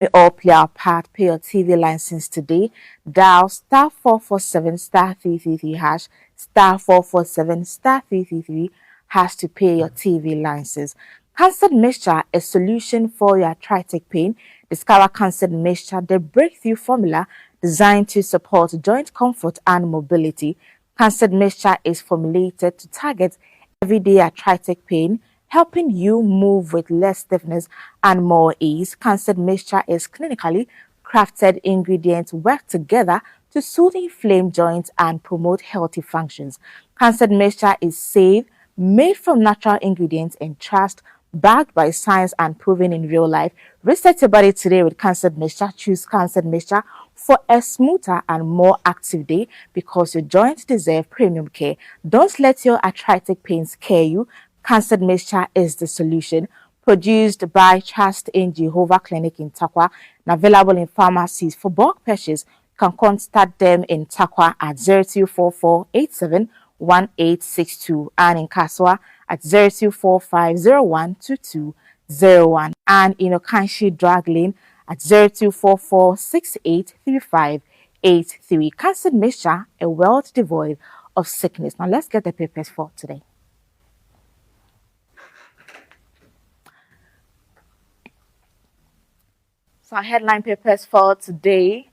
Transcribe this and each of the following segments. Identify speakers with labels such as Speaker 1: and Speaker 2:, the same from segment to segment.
Speaker 1: We all play our part. Pay your TV license today. Dial star 447 star 333 hash star 447 star 333 hash to pay your TV license. Cancer Mixture, a solution for your arthritic pain. Discover Cancer Mixture, the breakthrough formula designed to support joint comfort and mobility. Cancer Mixture is formulated to target everyday arthritic pain, helping you move with less stiffness and more ease. Cancer Mixture is clinically crafted ingredients work together to soothe inflamed joints and promote healthy functions. Cancer Mixture is safe, made from natural ingredients and trust, backed by science and proven in real life. Reset your body today with Cancer Mixture. Choose Cancer Mixture for a smoother and more active day because your joints deserve premium care. Don't let your arthritic pains scare you. Cancer Mixture is the solution. Produced by Trust in Jehovah Clinic in Tarkwa and available in pharmacies. For bulk purchase, you can contact them in Tarkwa at 0244871862 and in Kaswa at 0245012201 and in Okanshi Drug Lane at 0244683583. Cancer Mixture, a world devoid of sickness. Now let's get the papers for today. So our headline papers for today.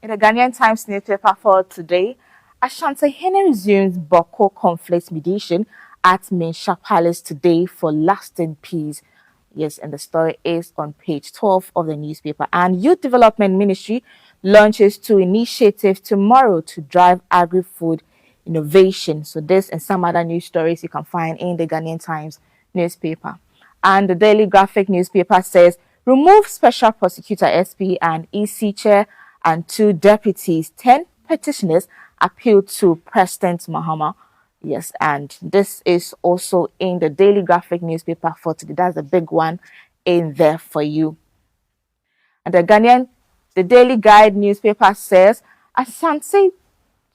Speaker 1: In the Ghanaian Times newspaper for today, Ashanti-Hene resumes Boko conflict mediation at Minsha Palace today for lasting peace. Yes, and the story is on page 12 of the newspaper. And Youth Development Ministry launches two initiatives tomorrow to drive agri-food innovation. So this and some other news stories you can find in the Ghanaian Times newspaper. And the Daily Graphic newspaper says, remove Special Prosecutor SP and EC Chair and 2 deputies. 10 petitioners appeal to President Mahama. Yes, and this is also in the Daily Graphic newspaper for today. That's a big one in there for you. And the Daily Guide newspaper says, Asante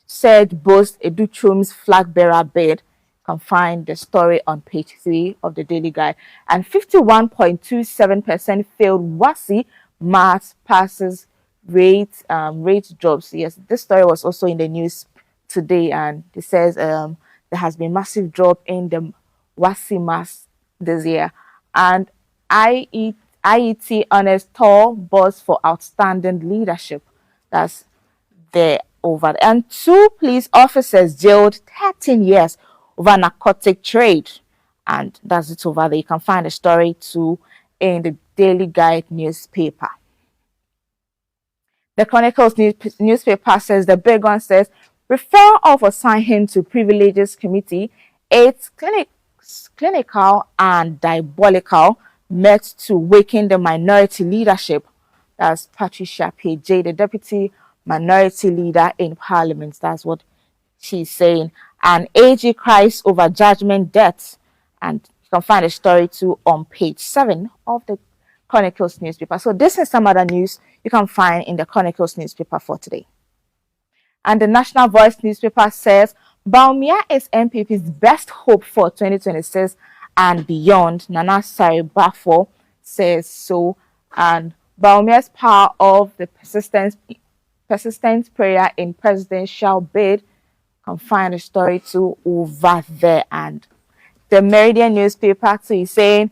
Speaker 1: said boast Educhum's flag bearer bid. You can find the story on page 3 of the Daily Guide. And 51.27% failed WASSCE maths passes rate jobs. Yes, this story was also in the news today, and it says there has been massive drop in the WASSCE maths this year. And IET honors tall boss for outstanding leadership. That's there over there. And 2 police officers jailed 13 years over narcotic trade. And that's it over there. You can find the story too in the Daily Guide newspaper. The Chronicles newspaper says, the big one says, referral of Osahin to Privileges Committee, 8 clinical and diabolical, met to weaken the minority leadership. That's Patricia P.J., the deputy minority leader in Parliament. That's what she's saying. And AG cries over judgment death. And you can find the story too on page 7 of the Chronicles newspaper. So this is some other news you can find in the Chronicles newspaper for today. And the National Voice newspaper says, Bawumia is MPP's best hope for 2026 and beyond. Nana Saribafo says so. And Bawumia's power of the persistent prayer in presidential bid. Can find the story too over there. And the Meridian newspaper too is saying,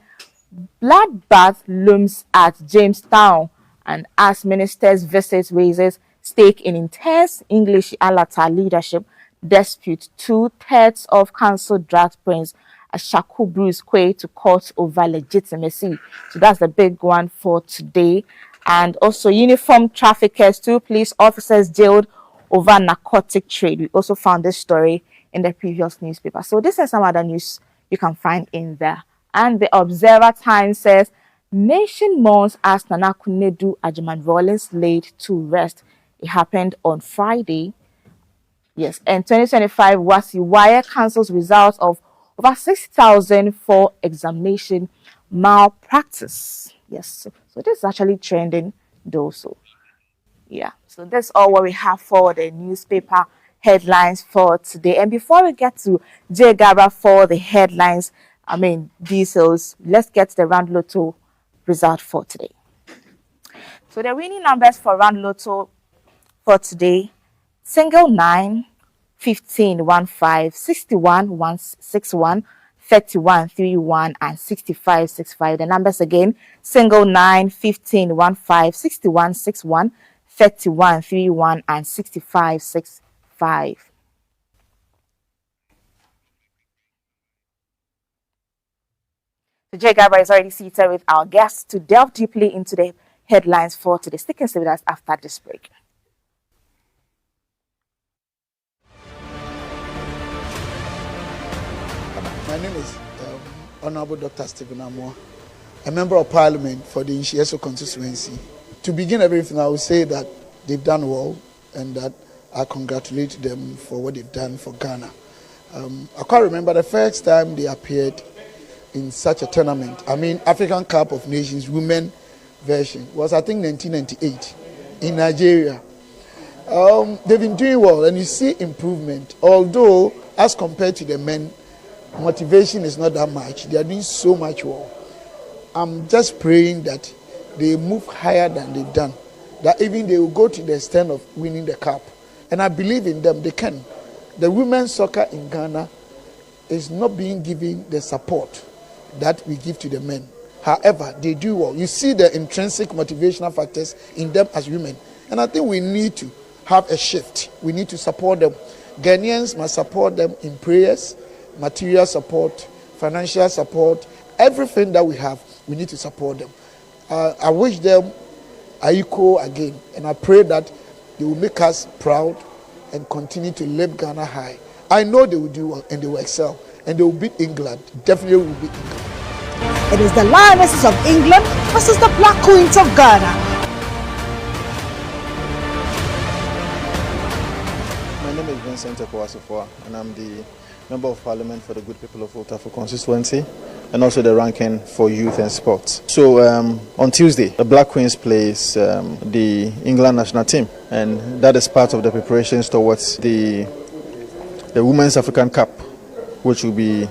Speaker 1: bloodbath looms at Jamestown, and as ministers visit raises stake in intense English Alata leadership dispute. 2/3 of council drags Prince Ashaku Bruce Quay to court over legitimacy. So that's the big one for today. And also uniform traffickers, 2 police officers jailed over narcotic trade. We also found this story in the previous newspaper. So this is some other news you can find in there. And the Observer Times says, nation mourns as Nana Kunedu Agyemang Rawlings laid to rest. It happened on Friday. Yes, and 2025 WASSCE wire cancels results of over 6,000 for examination malpractice. Yes, so this is actually trending though. So yeah, so that's all what we have for the newspaper headlines for today. And before we get to Jay Gabra for the headlines, details, let's get the Rand Lotto result for today. So the winning numbers for Round Lotto for today: single 9, 15, 15, 61, 161, 31, 31, and 65, 65. The numbers again: single 9, 15, 15, 61, 61, 31, 31, and 65, 65. So Jay Gabra is already seated with our guests to delve deeply into the headlines for today. Stick with us after this break.
Speaker 2: My name is Honorable Dr. Stephen Amoah, a member of Parliament for the Nshieso constituency. To begin everything, I will say that they've done well and that I congratulate them for what they've done for Ghana. I can't remember the first time they appeared in such a tournament. I mean, African Cup of Nations women version was, I think, 1998 in Nigeria. They've been doing well, and you see improvement. Although, as compared to the men, motivation is not that much. They are doing so much well. I'm just praying that they move higher than they've done, that even they will go to the extent of winning the cup. And I believe in them. They can. The women's soccer in Ghana is not being given the support that we give to the men. However, they do well. You see the intrinsic motivational factors in them as women. And I think we need to have a shift. We need to support them. Ghanaians must support them in prayers, material support, financial support, everything that we have, we need to support them. I wish them Aiko again, and I pray that they will make us proud and continue to lift Ghana high. I know they will do well and they will excel, and they will beat England. Definitely will beat England.
Speaker 3: It is the Lionesses of England versus the Black Queens of Ghana.
Speaker 4: My name is Vincent Ekwasifwa, and I'm the Member of Parliament for the Good People of Otafu constituency, and also the ranking for youth and sports. So on Tuesday, the Black Queens plays the England national team, and that is part of the preparations towards the Women's African Cup, which will be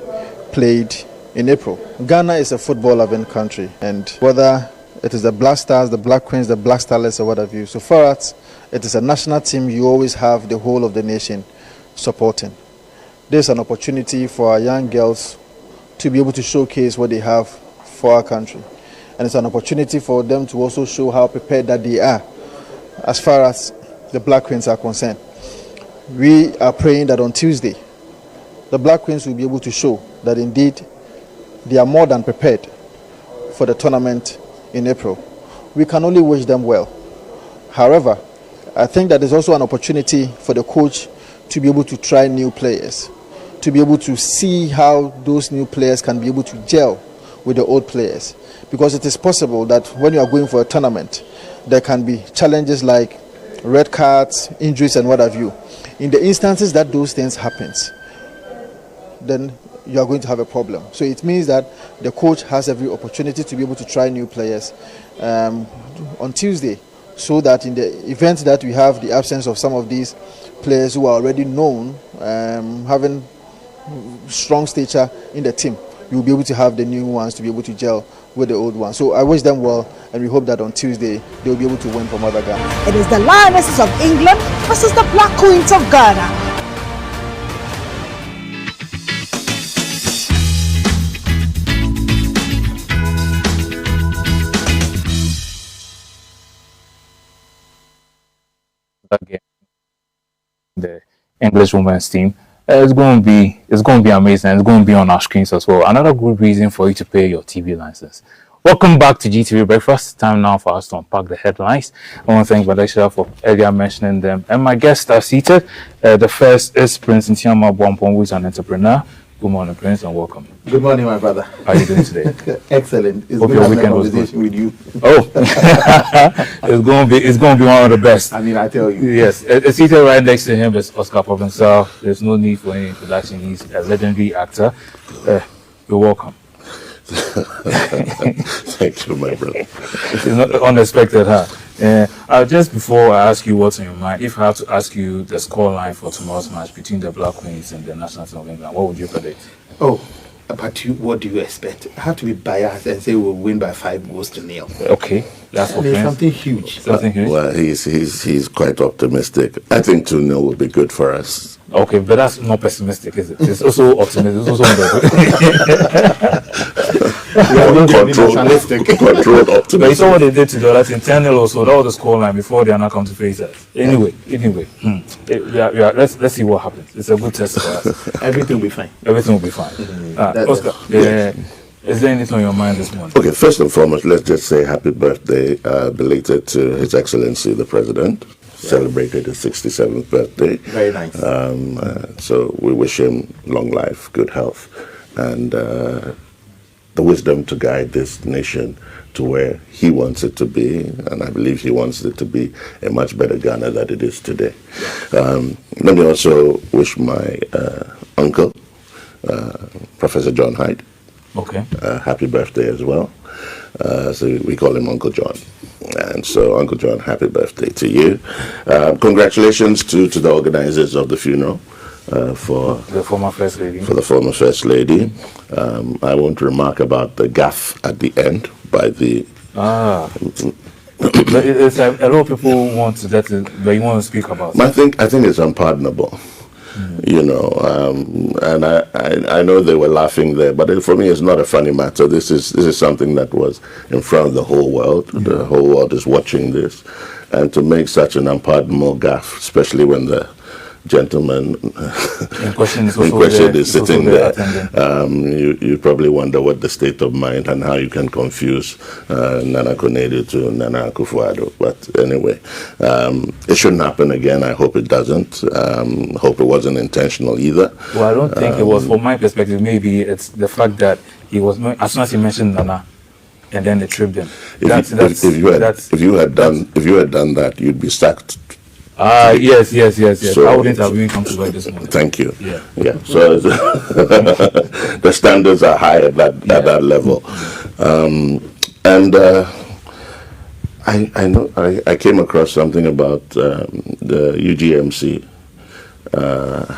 Speaker 4: played in April. Ghana is a football-loving country, and whether it is the Black Stars, the Black Queens, the Black Starlets, or what have you, so far as it is a national team, you always have the whole of the nation supporting. There's an opportunity for our young girls to be able to showcase what they have for our country. And it's an opportunity for them to also show how prepared that they are as far as the Black Queens are concerned. We are praying that on Tuesday, the Black Queens will be able to show that indeed they are more than prepared for the tournament in April. We can only wish them well. However, I think that there's also an opportunity for the coach to be able to try new players, to be able to see how those new players can be able to gel with the old players. Because it is possible that when you are going for a tournament, there can be challenges like red cards, injuries, and what have you. In the instances that those things happens, then you are going to have a problem. So it means that the coach has every opportunity to be able to try new players on Tuesday, so that in the event that we have the absence of some of these players who are already known, having strong stature in the team, you will be able to have the new ones to be able to gel with the old ones. So I wish them well, and we hope that on Tuesday they will be able to win for Mother Ghana.
Speaker 3: It is the Lionesses of England versus the Black Queens of Ghana.
Speaker 5: Again, the English women's team. It's going to be amazing. It's going to be on our screens as well. Another good reason for you to pay your TV license. Welcome back to GTV Breakfast. Time now for us to unpack the headlines. I want to thank Valencia for earlier mentioning them. And my guests are seated. The first is Prince Ntiama Bwampong, who is an entrepreneur. Good morning, Prince, and welcome.
Speaker 6: Good morning, my brother.
Speaker 5: How are you doing today?
Speaker 6: Excellent. It's
Speaker 5: Hope
Speaker 6: good
Speaker 5: your
Speaker 6: having a
Speaker 5: weekend was
Speaker 6: conversation with you.
Speaker 5: Oh, it's going to be one of the best.
Speaker 6: I mean, I tell you.
Speaker 5: Yes, seated right next to him is Oscar Provençal. There's no need for any introduction. He's a legendary actor. You're welcome.
Speaker 7: Thank you, my brother.
Speaker 5: It's not unexpected, huh? Just before I ask you what's on your mind, if I have to ask you the scoreline for tomorrow's match between the Black Queens and the national team of England, what would you predict?
Speaker 6: Oh, But what do you expect? I have to be biased and say we'll win by 5-0.
Speaker 5: Okay, that's
Speaker 6: I mean,
Speaker 5: okay.
Speaker 6: something huge.
Speaker 5: Something huge.
Speaker 7: Well, he's quite optimistic. I think 2-0 will be good for us.
Speaker 5: Okay, but that's not pessimistic, is it? It's also optimistic. It's also
Speaker 7: Controlled
Speaker 5: But you saw
Speaker 7: optimism.
Speaker 5: what they did to the other team, 10-0 also. That was the scoreline before they are now come to face us. Anyway. Let's see what happens. It's a good test for us.
Speaker 6: Everything will be fine.
Speaker 5: Everything will be fine. Oscar, is there anything on your mind this morning?
Speaker 7: Okay, first and foremost, let's just say happy birthday belated to His Excellency the President. Celebrated his 67th birthday.
Speaker 6: Very nice.
Speaker 7: So we wish him long life, good health, and the wisdom to guide this nation to where he wants it to be, and I believe he wants it to be a much better Ghana than it is today. Let me also wish my uncle, Professor John Hyde, happy birthday as well. So we call him Uncle John. And so, Uncle John, happy birthday to you. Congratulations to the organizers of the funeral. For
Speaker 5: the former First Lady.
Speaker 7: For the former First Lady. I won't remark about the gaffe at the end by the...
Speaker 5: But it's like a lot of people want to get it, but you want to speak about it.
Speaker 7: I think it's unpardonable. You know, and I know they were laughing there, but for me, it's not a funny matter. This is something that was in front of the whole world. The whole world is watching this, and to make such an unpardonable gaffe, especially when the gentleman
Speaker 5: in question
Speaker 7: is sitting there, you probably wonder what the state of mind and how you can confuse Nana Konadu to Nana Akufo-Addo. But anyway, it shouldn't happen again. I hope it doesn't. Hope it wasn't intentional either.
Speaker 5: Well, I don't think it was. From my perspective, maybe it's the fact that he was, as soon as he mentioned Nana, and then they tripped him.
Speaker 7: If you had done that, you'd be sacked.
Speaker 5: Yes.
Speaker 7: So,
Speaker 5: I wouldn't have even come to work this morning.
Speaker 7: Thank you. Yeah. So the standards are high at that level, and I know I came across something about the UGMC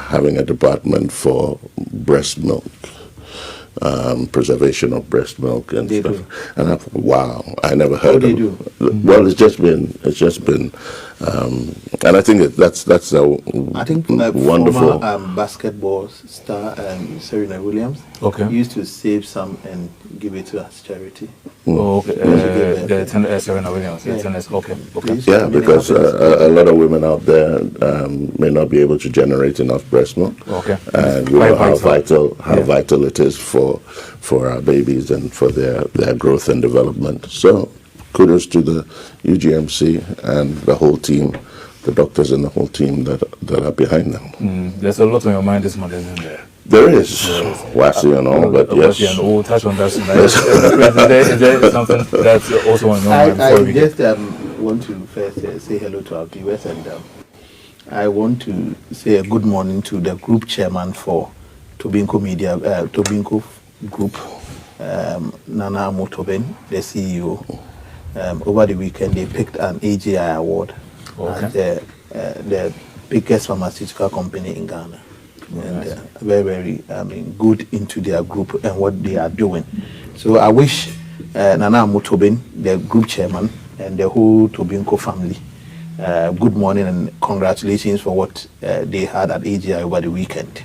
Speaker 7: having a department for breast milk. Preservation of breast milk and stuff.
Speaker 6: Do.
Speaker 7: And wow, I never heard of it. Well, it's just been, and I think that's a wonderful.
Speaker 6: Former basketball star Serena Williams used to save some and give it to us charity.
Speaker 5: Serena Williams.
Speaker 7: Yeah, because a lot of women out there may not be able to generate enough breast milk. And we know how vital it is for our babies and for their growth and development. So kudos to the UGMC and the whole team, the doctors and the whole team that are behind them.
Speaker 5: There's a lot on your mind this morning, isn't there?
Speaker 7: There is. Wassy and all, but yes.
Speaker 5: And we'll touch on that soon. Is there something that's also on your mind?
Speaker 6: I just want to first say hello to our viewers, and I want to say a good morning to the group chairman for Tobinco Media, Tobinco Group, Nana Amotoben, the CEO. Over the weekend, they picked an AGI award as the biggest pharmaceutical company in Ghana. And very, good into their group and what they are doing. So I wish Nana Amotoben, the group chairman, and the whole Tobinco family, good morning and congratulations for what they had at AGI over the weekend.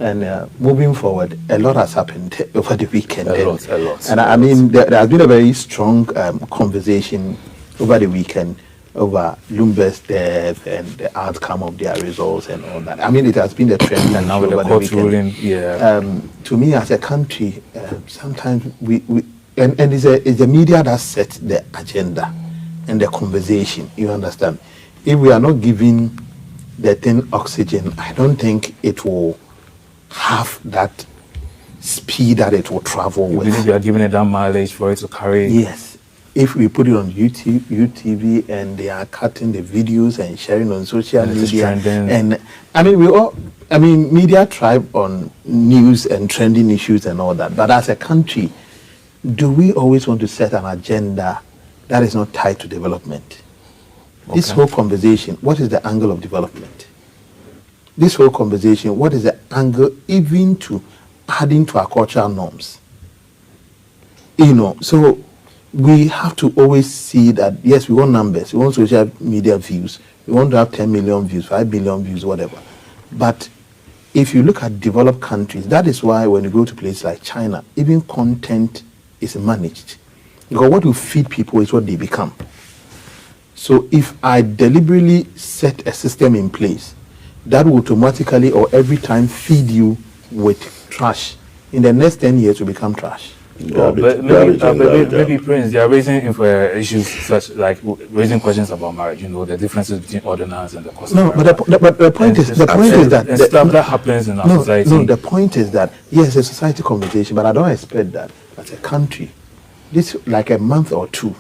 Speaker 6: And moving forward, a lot has happened over the weekend. A lot. And I mean, there has been a very strong conversation over the weekend over Lumbe's death and the outcome of their results and all that. I mean, it has been a trend.
Speaker 5: And now with the court ruling,
Speaker 6: to me, as a country, sometimes and it's the media that sets the agenda and the conversation. You understand? If we are not giving the thing oxygen, I don't think it will have that speed that it will travel with.
Speaker 5: You believe you are giving it that mileage for it to carry?
Speaker 6: Yes. If we put it on UTV and they are cutting the videos and sharing on social media, and media thrive on news and trending issues and all that. But as a country, do we always want to set an agenda that is not tied to development? This whole conversation, what is the angle of development? This whole conversation, what is the angle even to adding to our cultural norms. So we have to always see that, yes, we want numbers, we want social media views, we want to have 10 million views, 5 billion views, whatever. But if you look at developed countries, that is why when you go to places like China, even content is managed. Because what you feed people is what they become. So if I deliberately set a system in place that will automatically or every time feed you with trash, in the next 10 years you become trash.
Speaker 5: Maybe Prince, they are raising issues such like raising questions about marriage. The differences between ordinance and the custom.
Speaker 6: No, but the point is that
Speaker 5: stuff that happens in our society.
Speaker 6: No, the point is that yes, it's a society conversation, but I don't expect that as a country. This like a month or two,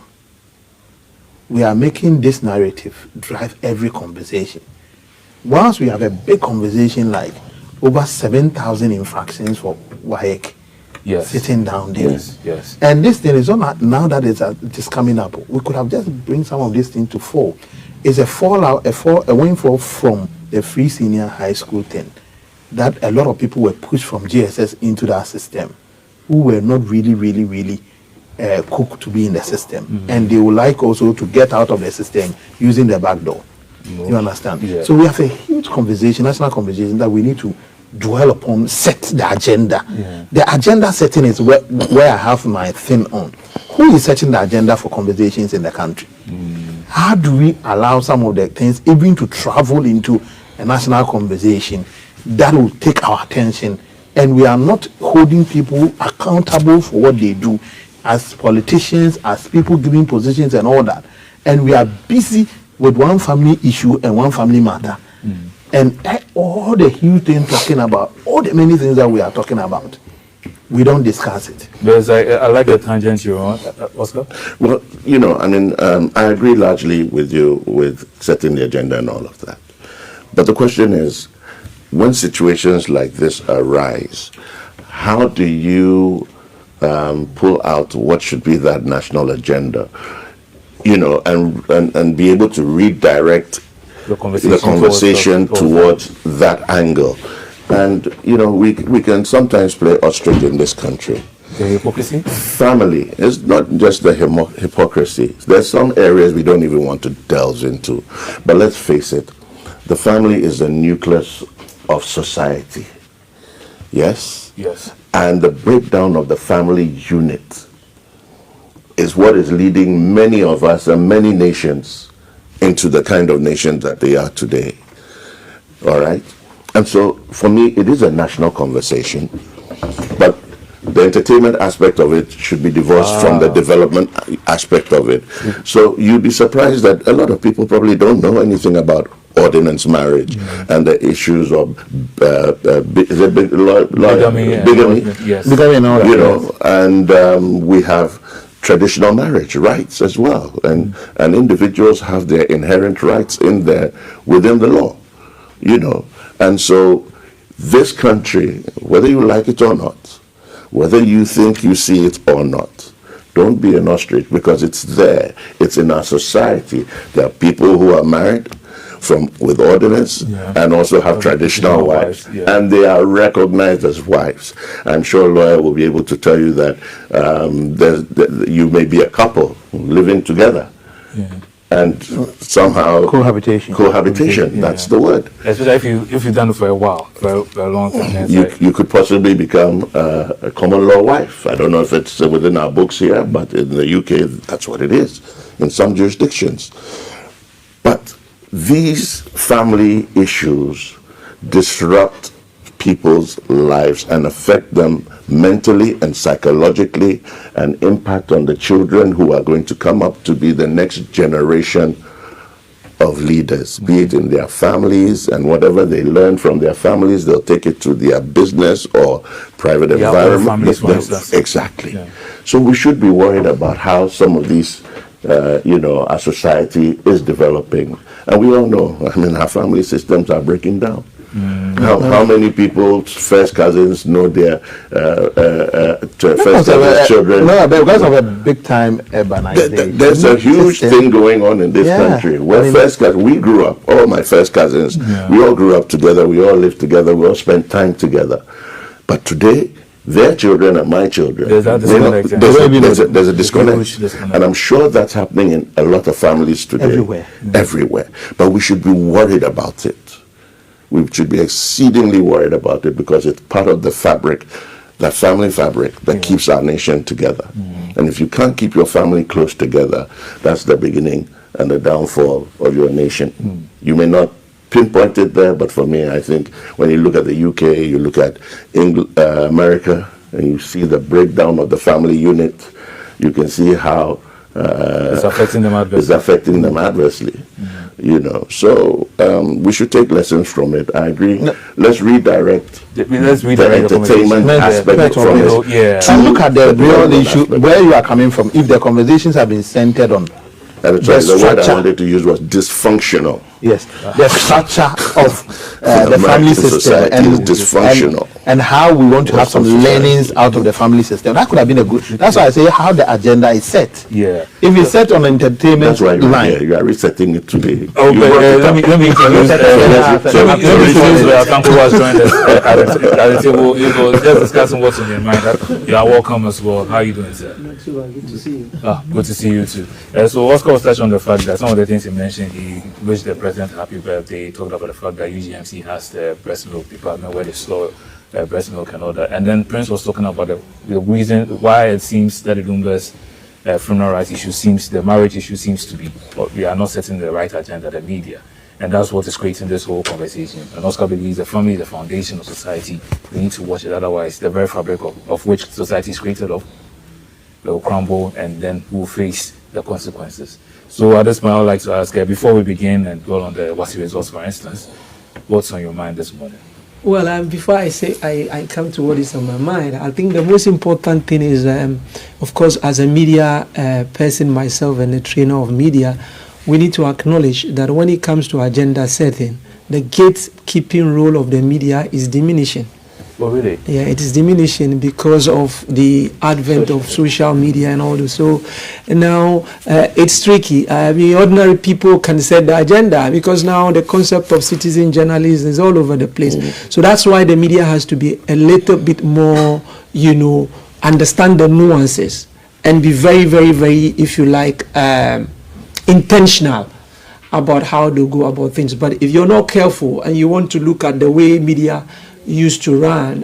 Speaker 6: we are making this narrative drive every conversation. Once we have a big conversation like over 7,000 infractions for WAEC.
Speaker 5: Yes.
Speaker 6: Sitting down there.
Speaker 5: Yes.
Speaker 6: And this thing is not now that it is coming up. We could have just bring some of this thing to fall. It's a windfall from the free senior high school thing that a lot of people were pushed from GSS into that system who were not really cooked to be in the system. Mm-hmm. And they would like also to get out of the system using the back door. Mm-hmm. You understand? Yeah. So we have a huge conversation, national conversation that we need to dwell upon, set the agenda. Yeah. The agenda setting is where I have my thing on. Who is setting the agenda for conversations in the country? How do we allow some of the things even to travel into a national conversation that will take our attention, and we are not holding people accountable for what they do as politicians, as people giving positions and all that, and we are busy with one family issue and one family matter. And all the huge things talking about, all the many things that we are talking about, we don't discuss it.
Speaker 5: Because I like the tangent you're on, Oscar.
Speaker 7: Well, I agree largely with you with setting the agenda and all of that. But the question is, when situations like this arise, how do you pull out what should be that national agenda, and be able to redirect the conversation towards that angle? And we can sometimes play ostrich in this country.
Speaker 5: The hypocrisy?
Speaker 7: Family is not just the hypocrisy. There's some areas we don't even want to delve into. But let's face it, the family is the nucleus of society. Yes?
Speaker 5: Yes.
Speaker 7: And the breakdown of the family unit is what is leading many of us and many nations into the kind of nation that they are today. All right? And so, for me, it is a national conversation, but the entertainment aspect of it should be divorced from the development aspect of it. So you'd be surprised that a lot of people probably don't know anything about ordinance marriage and the issues of bigamy,
Speaker 5: yes,
Speaker 6: bigamy and all that,
Speaker 7: and we have traditional marriage rights as well, and individuals have their inherent rights in there within the law, and so this country, whether you like it or not, whether you think you see it or not, don't be an ostrich, because it's there. It's in our society. There are people who are married with ordinance and also have traditional wives, and they are recognized as wives. I'm sure a lawyer will be able to tell you that you may be a couple living together and somehow cohabitation, that's the word.
Speaker 5: Especially if you've done it for a while, for a long time.
Speaker 7: You could possibly become a common law wife. I don't know if it's within our books here, but in the UK that's what it is in some jurisdictions. But these family issues disrupt people's lives and affect them mentally and psychologically, and impact on the children who are going to come up to be the next generation of leaders, be it in their families, and whatever they learn from their families, they'll take it to their business or private environment. Exactly. Yeah. So we should be worried about how some of these our society is developing, and we all know. Our family systems are breaking down. How many people's first cousins know their first cousins' children?
Speaker 6: No, because of a big time urbanization.
Speaker 7: There's a huge thing going on in this country. Where first cousins, we grew up. All my first cousins, we all grew up together. We all lived together. We all spent time together. But today, their children and my children,
Speaker 5: There's that disconnect.
Speaker 7: there's a disconnect. And I'm sure that's happening in a lot of families today.
Speaker 6: Everywhere.
Speaker 7: Everywhere. But we should be worried about it. We should be exceedingly worried about it because it's part of the fabric, that family fabric that keeps our nation together. And if you can't keep your family close together, that's the beginning and the downfall of your nation. You may not pinpoint it there, but for me, I think when you look at the UK, you look at America, and you see the breakdown of the family unit, you can see how
Speaker 5: It's affecting them adversely.
Speaker 7: It's affecting them adversely. You know, so we should take lessons from it. I agree.
Speaker 6: No.
Speaker 7: Let's redirect
Speaker 5: Let's
Speaker 7: the
Speaker 5: redirect the
Speaker 7: entertainment
Speaker 5: conversation.
Speaker 7: aspect from
Speaker 5: You know,
Speaker 7: it.
Speaker 5: yeah.
Speaker 6: And look at the real issue,
Speaker 7: aspect.
Speaker 6: where you are coming from. If the conversations have been centered on
Speaker 7: And the word I
Speaker 6: structure.
Speaker 7: wanted to use was dysfunctional.
Speaker 6: yes, the structure of the
Speaker 7: American
Speaker 6: family system
Speaker 7: society is dysfunctional.
Speaker 6: and how we want to have some
Speaker 7: Western society.
Speaker 6: learnings out of the family system. That could have been a good. That's why I say how the agenda is set.
Speaker 5: Yeah.
Speaker 6: If it's set on entertainment
Speaker 7: That's why
Speaker 6: line,
Speaker 7: you are resetting it today.
Speaker 5: Oh,
Speaker 7: You
Speaker 5: but
Speaker 7: brought it
Speaker 5: let
Speaker 7: up.
Speaker 5: me introduce let me introduce Kanko who has joined us at the table. You know, just discussing what's on your mind. You are welcome as well. How are you doing, sir?
Speaker 8: Not too bad. Good to see you.
Speaker 5: Good to see you too. So Oscar was touched on the fact that some of the things he mentioned, he wished the president happy birthday, talked about the fact that UGMC has the breast milk department where they store breast milk and all that. And then Prince was talking about the reason why it seems that Idumba's funeral rights issue the marriage issue seems to be, we are not setting the right agenda, the media. And that's what is creating this whole conversation. And Oscar believes the family is the foundation of society. We need to watch it, otherwise the very fabric of which society is created of will crumble, and then we'll face the consequences. So at this point, I would like to ask, before we begin and go on the WASSCE results, for instance, what's on your mind this morning?
Speaker 8: Well, before I say I come to what is on my mind, I think the most important thing is, of course, as a media person myself and a trainer of media, we need to acknowledge that when it comes to agenda setting, the gatekeeping role of the media is diminishing.
Speaker 5: Oh, really?
Speaker 8: Yeah, it is diminishing because of the advent of social media and all this. So now it's tricky. I mean, ordinary people can set the agenda because now the concept of citizen journalism is all over the place. So that's why the media has to be a little bit more, understand the nuances and be very, very, very, if you like, intentional about how to go about things. But if you're not careful and you want to look at the way media used to run,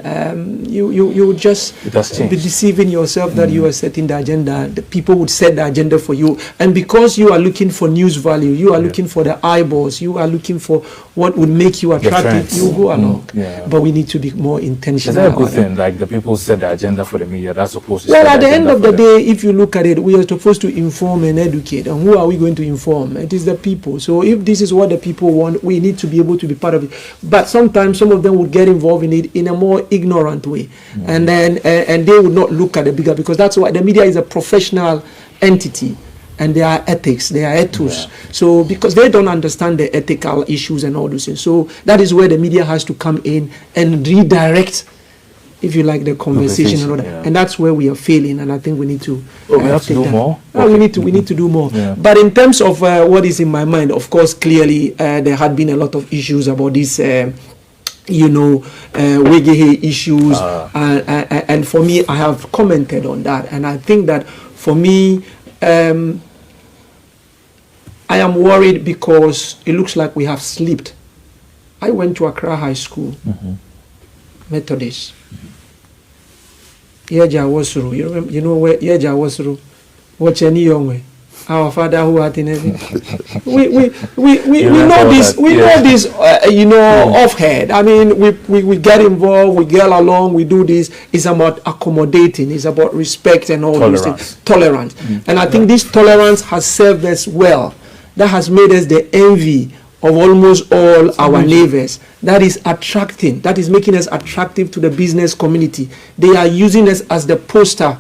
Speaker 8: you just be deceiving yourself that you are setting the agenda. The people would set the agenda for you, and because you are looking for news value, you are looking for the eyeballs, you are looking for what would make you attractive, you go along. But we need to be more intentional.
Speaker 5: Is that a good thing? Like the people set the agenda for the media, that's supposed to
Speaker 8: well,
Speaker 5: set
Speaker 8: at the end
Speaker 5: agenda
Speaker 8: of the day, if you look at it, we are supposed to inform and educate. And who are we going to inform? It is the people. So if this is what the people want, we need to be able to be part of it. But sometimes some of them would get involved in it in a more ignorant way, and then and they would not look at the bigger, because that's why the media is a professional entity, and there are ethics, there are ethos. So because they don't understand the ethical issues and all those things, so that is where the media has to come in and redirect, if you like, the conversation and all that. And that's where we are failing, and I think we need to
Speaker 5: we have to do more.
Speaker 8: we need to do more. But in terms of what is in my mind, of course, clearly there had been a lot of issues about this Wegehe issues, and for me, I have commented on that, and I think that for me, I am worried because it looks like we have slipped. I went to Accra High School, Methodist. Yeja Wasuru, you know where Yeja Wasuru? Watch any young way. Our Father who art in heaven. We know this. We know this. Offhand. I mean, we get involved. We get along. We do this. It's about accommodating. It's about respect and all those things. Tolerance. And I think this tolerance has served us well. That has made us the envy of almost all our neighbors. That is attracting. That is making us attractive to the business community. They are using us as the poster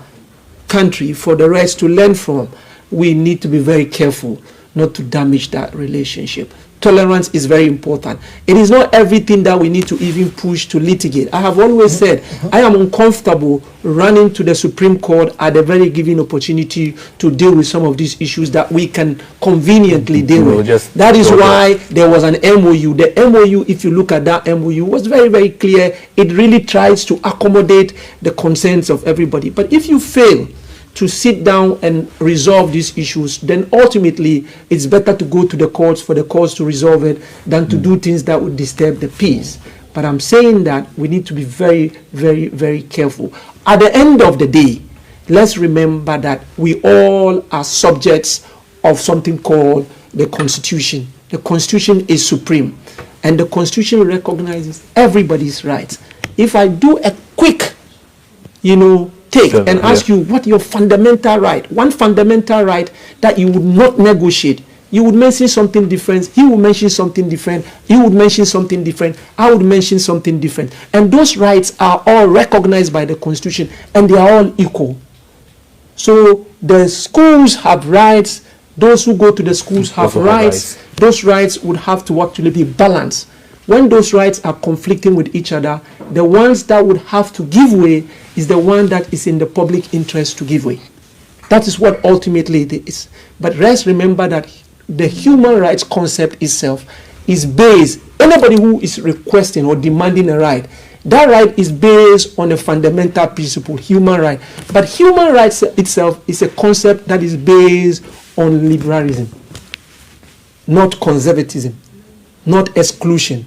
Speaker 8: country for the rest to learn from. We need to be very careful not to damage that relationship. Tolerance is very important. It is not everything that we need to even push to litigate. I have always said I am uncomfortable running to the Supreme Court at the very given opportunity to deal with some of these issues that we can conveniently deal with. That is why there was an MOU. The MOU, if you look at that MOU, was very, very clear. It really tries to accommodate the concerns of everybody. But if you fail to sit down and resolve these issues, then ultimately it's better to go to the courts for the courts to resolve it than to do things that would disturb the peace. But I'm saying that we need to be very, very, very careful. At the end of the day, let's remember that we all are subjects of something called the Constitution. The Constitution is supreme, and the Constitution recognizes everybody's rights. If I do a quick, take and ask you what your fundamental right, one fundamental right that you would not negotiate, you would mention something different, he would mention something different, you would mention something different, I would mention something different. And those rights are all recognized by the Constitution, and they are all equal. So the schools have rights, those who go to the schools have rights. Those rights would have to actually be balanced. When those rights are conflicting with each other, the ones that would have to give way is the one that is in the public interest to give way. That is what ultimately it is. But let's remember that the human rights concept itself is based, anybody who is requesting or demanding a right, that right is based on a fundamental principle, human right. But human rights itself is a concept that is based on liberalism, not conservatism, not exclusion,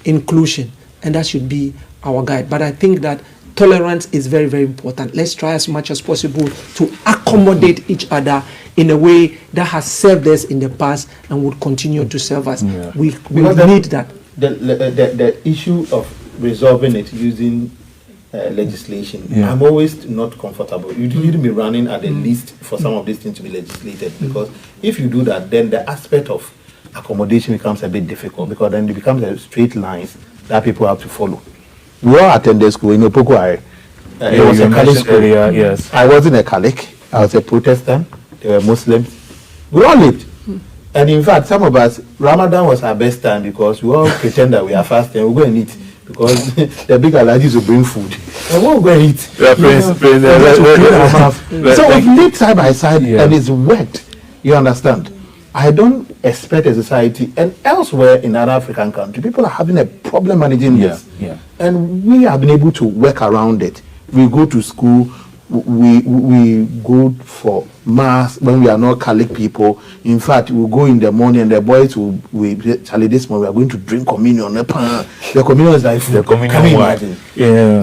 Speaker 8: inclusion. And that should be our guide. But I think that tolerance is very, very important. Let's try as much as possible to accommodate each other in a way that has served us in the past and would continue to serve us. Yeah. We need that.
Speaker 6: The issue of resolving it using legislation, I'm always not comfortable. You shouldn't be running at the least for some of these things to be legislated, because if you do that, then the aspect of accommodation becomes a bit difficult, because then it becomes a straight lines that people have to follow. We all attended school in Opoku. It was a Catholic school.
Speaker 5: Yes.
Speaker 6: I wasn't a Catholic. I was a Protestant. They were Muslims. We all lived. And in fact, some of us, Ramadan was our best time, because we all pretend that we are fasting. We go and eat, because the big allergies will bring food. And we'll go and eat. So we live side by side, and it's wet. You understand? I don't expect a society, and elsewhere in other African countries, people are having a problem managing this. And we have been able to work around it. We go to school, we go for mass when we are not Catholic people. In fact, we go in the morning, and the boys will Charlie, this morning we are going to drink communion. The communion is like food. Can you imagine?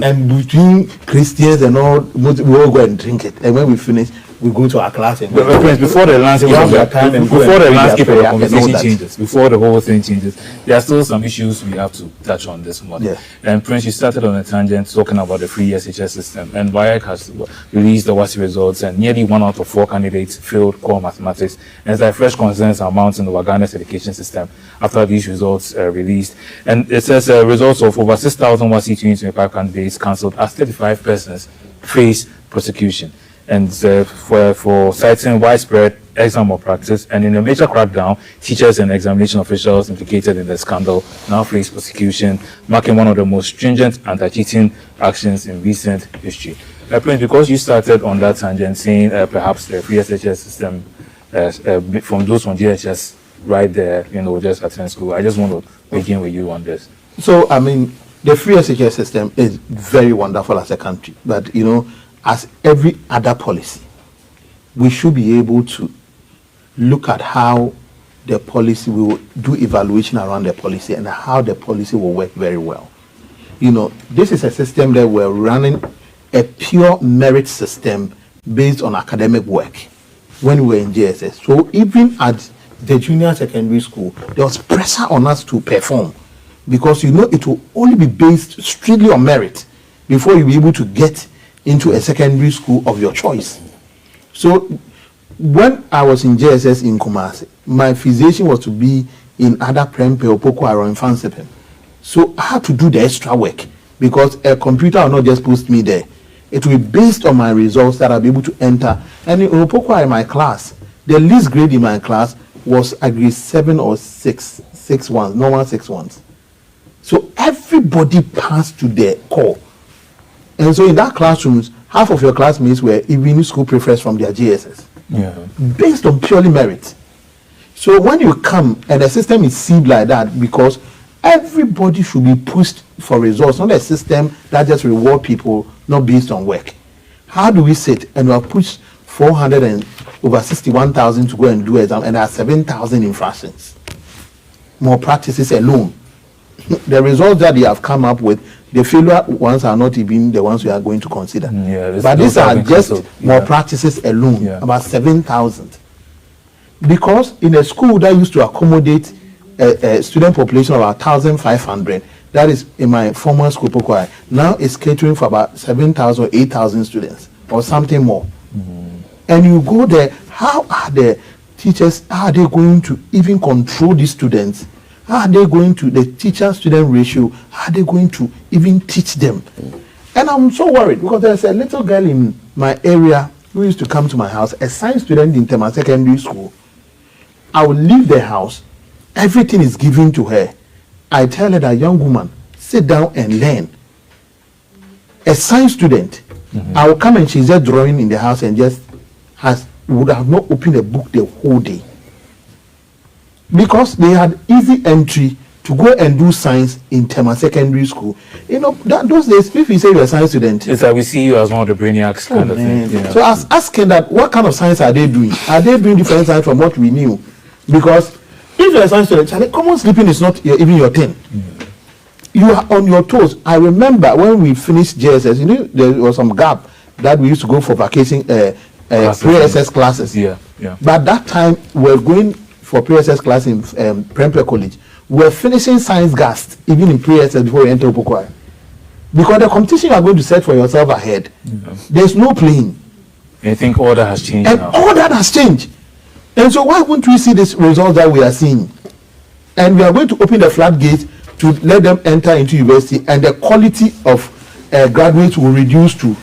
Speaker 6: And between Christians and all, we all go and drink it. And when we finish, we go to our class and
Speaker 5: before the landscape of the conversation changes, before the whole thing changes, there are still some issues we have to touch on this morning. And Prince, you started on a tangent talking about the free SHS system, and WAEC has released the WASSCE results, and nearly 1 out of 4 candidates failed core mathematics, and it's like fresh concerns are mounting over Ghana's education system after these results released. And it says results of over 6,000 WASSCE 2025 candidates cancelled as 35 persons face prosecution. And for citing widespread exam malpractice, and in a major crackdown, teachers and examination officials implicated in the scandal now face prosecution, marking one of the most stringent anti-cheating actions in recent history. Prince, because you started on that tangent saying perhaps the free SHS system from those from GHS right there, just attend school, I just want to begin with you on this.
Speaker 6: So, I mean, the free SHS system is very wonderful as a country, but, as every other policy, we should be able to look at how the policy, we will do evaluation around the policy and how the policy will work very well. This is a system that we're running a pure merit system based on academic work when we were in JSS. So even at the junior secondary school, there was pressure on us to perform, because it will only be based strictly on merit before you'll be able to get into a secondary school of your choice. So when I was in JSS in Kumasi, my fixation was to be in Ada Prempeh or Opoku or in Fansepem. So I had to do the extra work, because a computer will not just post me there. It will be based on my results that I'll be able to enter. And in Opoku in my class, the least grade in my class was a grade 7 or 6 ones, normal 6 ones. So everybody passed to the core. And so in that classrooms, half of your classmates were even school prefects from their JSS.
Speaker 5: Yeah.
Speaker 6: Based on purely merit. So when you come and the system is sealed like that, because everybody should be pushed for results, not a system that just reward people not based on work. How do we sit and we have pushed 400 and over 61,000 to go and do exam, and there are 7,000 infractions? More practices alone. The results that they have come up with, the failure ones are not even the ones we are going to consider. But these are just more practices alone, about 7,000. Because in a school that used to accommodate a student population of about 1,500, that is in my former school, Pokwai, now it's catering for about 7,000 or 8,000 students or something more. And you go there, how are the teachers, how are they going to even control these students? How are they going to, the teacher-student ratio, how are they going to even teach them? And I'm so worried because there's a little girl in my area who used to come to my house, a science student in Tema Secondary School. I will leave the house, everything is given to her. I tell her, that young woman, sit down and learn. A science student, I will come and she's just drawing in the house and just would have not opened a book the whole day. Because they had easy entry to go and do science in Tema Secondary School. You know, those days, if you say you're a science student,
Speaker 5: it's like we see you as one of the brainiacs kind of thing. Yeah.
Speaker 6: So I was asking that, what kind of science are they doing? Are they doing different science from what we knew? Because if you're a science student, common sleeping is not even your thing. You are on your toes. I remember when we finished JSS, you know, there was some gap that we used to go for vacation, pre-SS classes.
Speaker 5: Yeah.
Speaker 6: But that time, we're going for pre-SS class in Prempeh College. We're finishing science GAST, even in pre-SS before we enter Opokwai. Because the competition you are going to set for yourself ahead, there's no playing.
Speaker 5: And I think all that has changed
Speaker 6: and
Speaker 5: now.
Speaker 6: all that has changed. And so why wouldn't we see this result that we are seeing? And we are going to open the floodgates to let them enter into university, and the quality of graduates will reduce to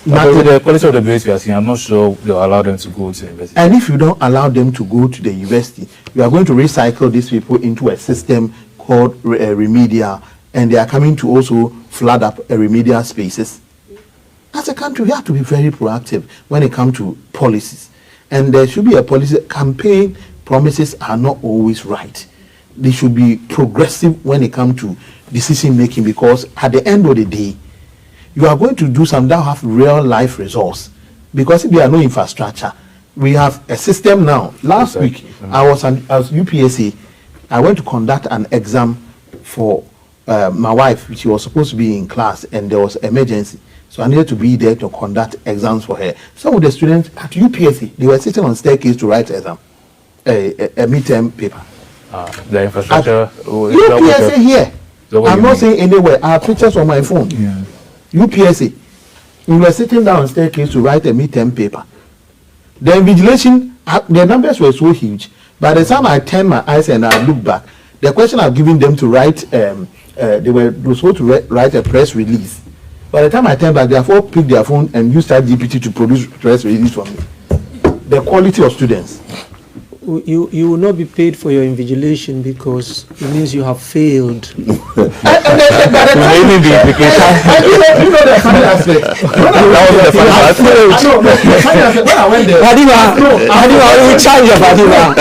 Speaker 5: But with the quality of the grades we are seeing, I'm not sure they'll allow them to go to university.
Speaker 6: And if you don't allow them to go to the university, you are going to recycle these people into a system called remedial, and they are coming to also flood up remedial spaces. As a country, we have to be very proactive when it comes to policies. And there should be a policy. Campaign promises are not always right. They should be progressive when it comes to decision making, because at the end of the day, you are going to do some that have real life results. Because if there are no infrastructure, we have a system now. Last week, I was UPSA. I went to conduct an exam for my wife. She was supposed to be in class, and there was emergency. So I needed to be there to conduct exams for her. Some of the students at UPSA, they were sitting on staircase to write exam, a midterm paper.
Speaker 5: The infrastructure.
Speaker 6: UPSA here. I'm not saying anywhere. I have pictures on my phone.
Speaker 5: Yeah.
Speaker 6: UPSA. We were sitting down on staircase to write a midterm paper. The invigilation, the numbers were so huge. By the time I turned my eyes and I looked back, the question I've given them to write, they were supposed to write a press release. By the time I turned back, they have all picked their phone and used ChatGPT to produce press release for me. The quality of students.
Speaker 8: You will not be paid for your invigilation because it means you have failed.
Speaker 6: You know the funny aspect.
Speaker 5: That was the funny aspect.
Speaker 6: When I went there,
Speaker 8: Hadiwa, we charge you, Hadiwa.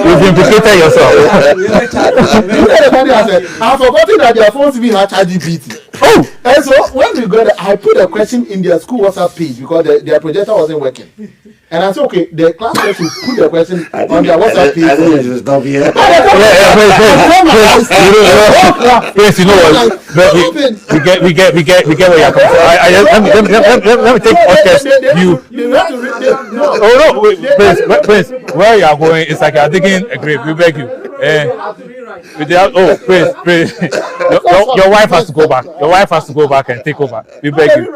Speaker 5: You've implicated yourself.
Speaker 6: You know the funny aspect. I've forgotten that their phones even had ChatGPT.
Speaker 5: Oh!
Speaker 6: And so when we got there, I put a question in their school WhatsApp page because their projector wasn't working. And I said, okay, the class should put the question on their WhatsApp page.
Speaker 7: I think you should stop here.
Speaker 5: Yes, you know what? We get where you're coming from. Let me take podcast view. Oh no, Prince, where you are going? It's like you're digging a grave. We beg you. Oh, Prince. Your wife has to go back. Your wife has to go back and take over. We beg you.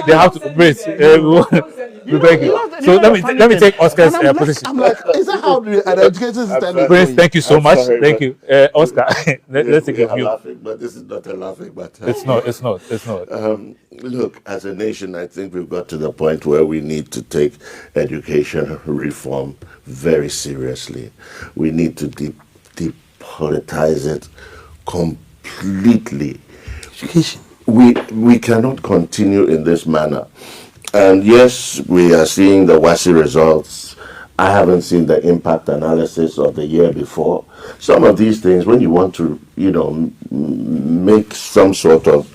Speaker 5: They have to, Prince. We beg you. So let me take Oscar's position.
Speaker 6: I'm like, is that how an education system is?
Speaker 5: Prince, thank you so much.
Speaker 7: sorry,
Speaker 5: thank you, Oscar. Let's take a
Speaker 7: I'm
Speaker 5: view.
Speaker 7: laughing, but this is not a laughing matter.
Speaker 5: It's not.
Speaker 7: Look, as a nation, I think we've got to the point where we need to take education reform very seriously. We need to depolitize it completely.
Speaker 6: Education.
Speaker 7: We cannot continue in this manner. And yes, we are seeing the WASI results. I haven't seen the impact analysis of the year before. Some of these things, when you want to, make some sort of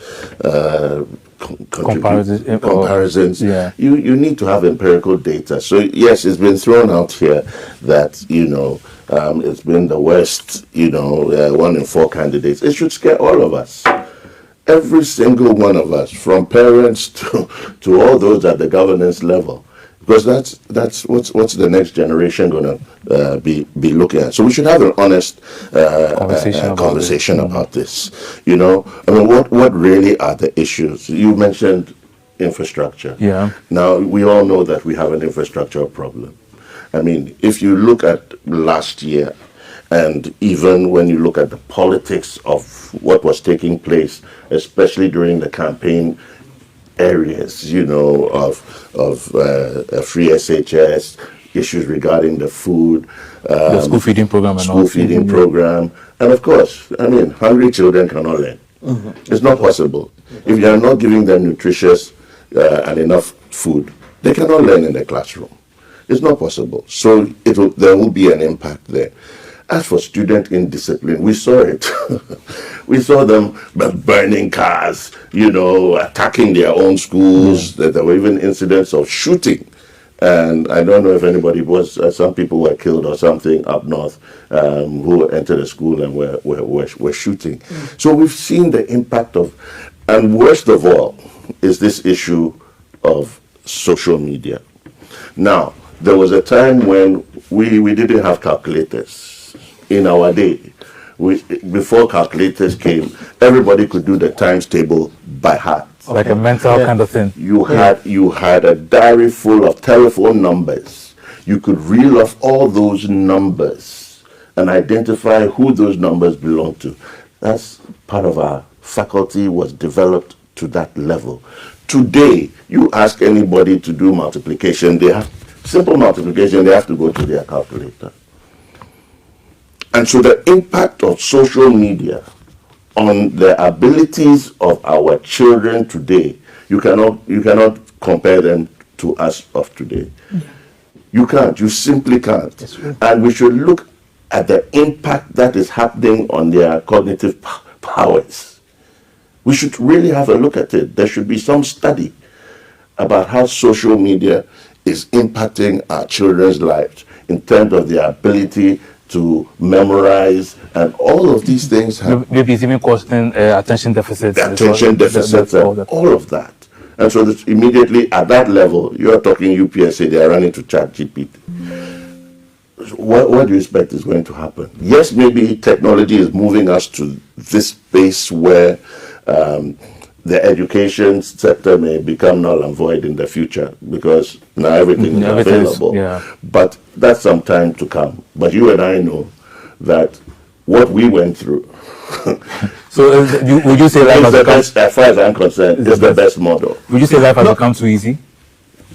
Speaker 7: comparisons,
Speaker 5: yeah.
Speaker 7: you need to have empirical data. So yes, it's been thrown out here that it's been the worst, 1 in 4 candidates. It should scare all of us. Every single one of us, from parents to all those at the governance level, because that's what's the next generation going to be looking at. So we should have an honest conversation about this. What really are the issues? You mentioned infrastructure.
Speaker 5: Yeah.
Speaker 7: Now we all know that we have an infrastructure problem. I mean, if you look at last year, and even when you look at the politics of what was taking place, especially during the campaign areas, of free SHS, issues regarding the food,
Speaker 5: the school feeding program,
Speaker 7: program, and of course, hungry children cannot learn. Mm-hmm. It's not possible. If you are not giving them nutritious and enough food, they cannot learn in the classroom. It's not possible. So there will be an impact there. As for student indiscipline, we saw it. We saw them burning cars, attacking their own schools. Yeah. There were even incidents of shooting. And I don't know if anybody some people were killed or something up north who entered a school and were shooting. Mm. So we've seen the impact and worst of all is this issue of social media. Now, there was a time when we didn't have calculators. In our day, before calculators came, everybody could do the times table by heart.
Speaker 5: Like a mental kind of thing.
Speaker 7: You had a diary full of telephone numbers. You could reel off all those numbers and identify who those numbers belong to. That's part of our faculty was developed to that level. Today, you ask anybody to do multiplication, simple multiplication, they have to go to their calculator. And so the impact of social media on the abilities of our children today, you cannot compare them to us of today. Yeah. You simply can't. And we should look at the impact that is happening on their cognitive powers. We should really have a look at it. There should be some study about how social media is impacting our children's lives in terms of their ability to memorize, and all of these things
Speaker 5: maybe it's even causing attention deficits.
Speaker 7: All of that. And so that immediately at that level, you're talking UPSA, they are running to ChatGPT. What do you expect is going to happen? Yes, maybe technology is moving us to this space where the education sector may become null and void in the future because now everything is available. But that's some time to come. But you and I know that what we went through.
Speaker 5: So would you say life has become,
Speaker 7: as far as I'm concerned, is the best model.
Speaker 5: Would you say life has become too easy?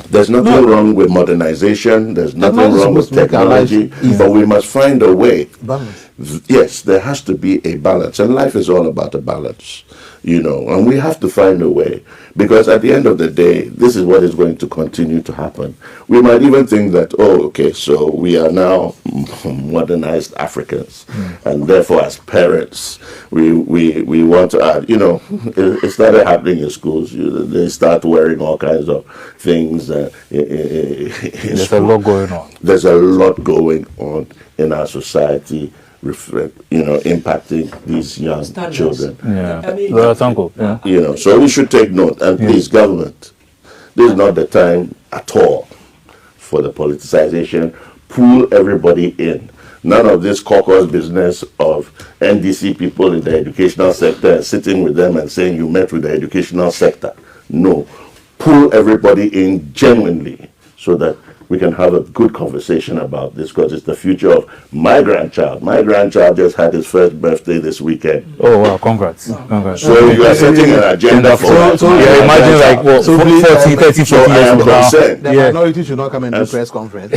Speaker 7: There's nothing wrong with modernization. There's nothing wrong with technology. But we must find a way.
Speaker 6: Balance.
Speaker 7: Yes, there has to be a balance. And life is all about a balance. And we have to find a way, because at the end of the day, this is what is going to continue to happen. We might even think that, so we are now modernized Africans, and therefore as parents, we want to add, it started happening in schools. They start wearing all kinds of things.
Speaker 5: There's a lot going on.
Speaker 7: There's a lot going on in our society. Impacting these young children. So we should take note. And please, government, this is not the time at all for the politicization. Pull everybody in. None of this caucus business of NDC people in the educational sector and sitting with them and saying you met with the educational sector. No. Pull everybody in genuinely so that we can have a good conversation about this, because it's the future of my grandchild. My grandchild just had his first birthday this weekend.
Speaker 5: Oh wow, congrats. Congrats.
Speaker 7: So you are setting an agenda for
Speaker 5: yeah, imagine like what, 40, 30, 40 years
Speaker 7: am
Speaker 5: from now.
Speaker 7: concerned.
Speaker 6: The minority should not come and do press conference.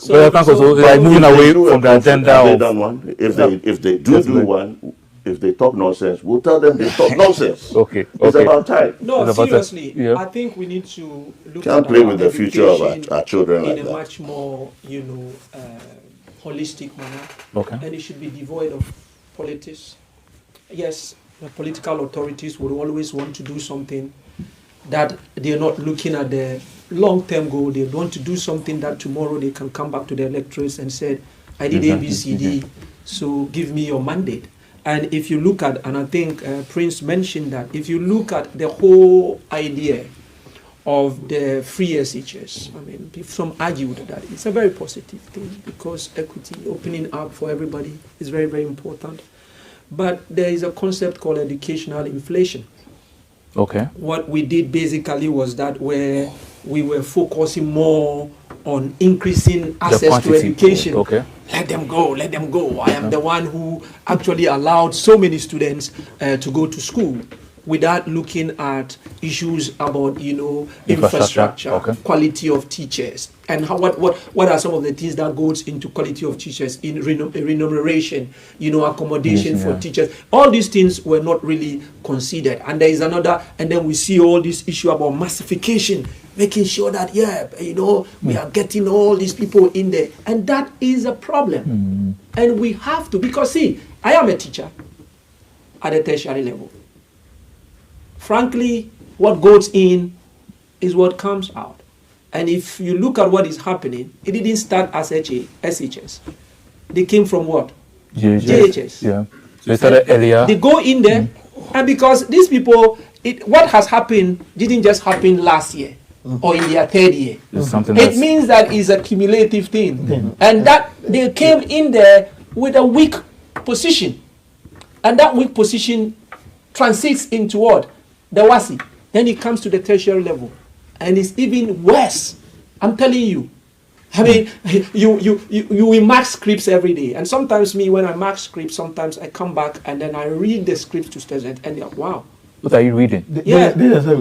Speaker 5: So, like moving away from the agenda
Speaker 7: Have they
Speaker 5: of
Speaker 7: done one? If they do one, if they talk nonsense, we'll tell them they talk nonsense.
Speaker 5: Okay,
Speaker 7: It's
Speaker 5: okay.
Speaker 7: about time.
Speaker 8: No,
Speaker 5: It's about that.
Speaker 8: seriously,
Speaker 5: Yeah.
Speaker 8: I think we need to look
Speaker 7: Can't
Speaker 8: at
Speaker 7: play
Speaker 8: our
Speaker 7: with the future of
Speaker 8: education
Speaker 7: our children
Speaker 8: in
Speaker 7: like
Speaker 8: a
Speaker 7: that.
Speaker 8: much more, holistic manner.
Speaker 5: Okay.
Speaker 8: And it should be devoid of politics. Yes, the political authorities would always want to do something that they're not looking at the long-term goal. They want to do something that tomorrow they can come back to the electorates and say, I did
Speaker 5: Exactly.
Speaker 8: ABCD, so give me your mandate. And if you look at, and I think Prince mentioned that, if you look at the whole idea of the free SHS, I mean, some argued that it's a very positive thing because equity, opening up for everybody is very, very important. But there is a concept called educational inflation.
Speaker 5: okay.
Speaker 8: What we did basically was that where we were focusing more on increasing access to
Speaker 5: quantity.
Speaker 8: education.
Speaker 5: Okay.
Speaker 8: Let them go, let them go. I am the one who actually allowed so many students to go to school without looking at issues about, infrastructure,
Speaker 5: Okay.
Speaker 8: quality of teachers, and what are some of the things that goes into quality of teachers in remuneration, accommodation for
Speaker 5: Yeah.
Speaker 8: teachers. All these things were not really considered. And there is another, and then we see all this issue about massification, making sure that, we are getting all these people in there. And that is a problem. And we have to, because see, I am a teacher at a tertiary level. Frankly, what goes in is what comes out. And if you look at what is happening, it didn't start as SHS. They came from what? JHS.
Speaker 5: Yeah. So it started earlier.
Speaker 8: They go in there, and because these people, what has happened didn't just happen last year or in their third year.
Speaker 5: It's something
Speaker 8: It
Speaker 5: that's
Speaker 8: means that it's a cumulative thing. And that they came in there with a weak position. And that weak position transits into what? The WASI. Then it comes to the tertiary level. And it's even worse. I'm telling you. I mean, you will mark scripts every day. And sometimes when I mark scripts, sometimes I come back and then I read the scripts to students and they're like, wow.
Speaker 5: what are you reading?
Speaker 8: Yeah,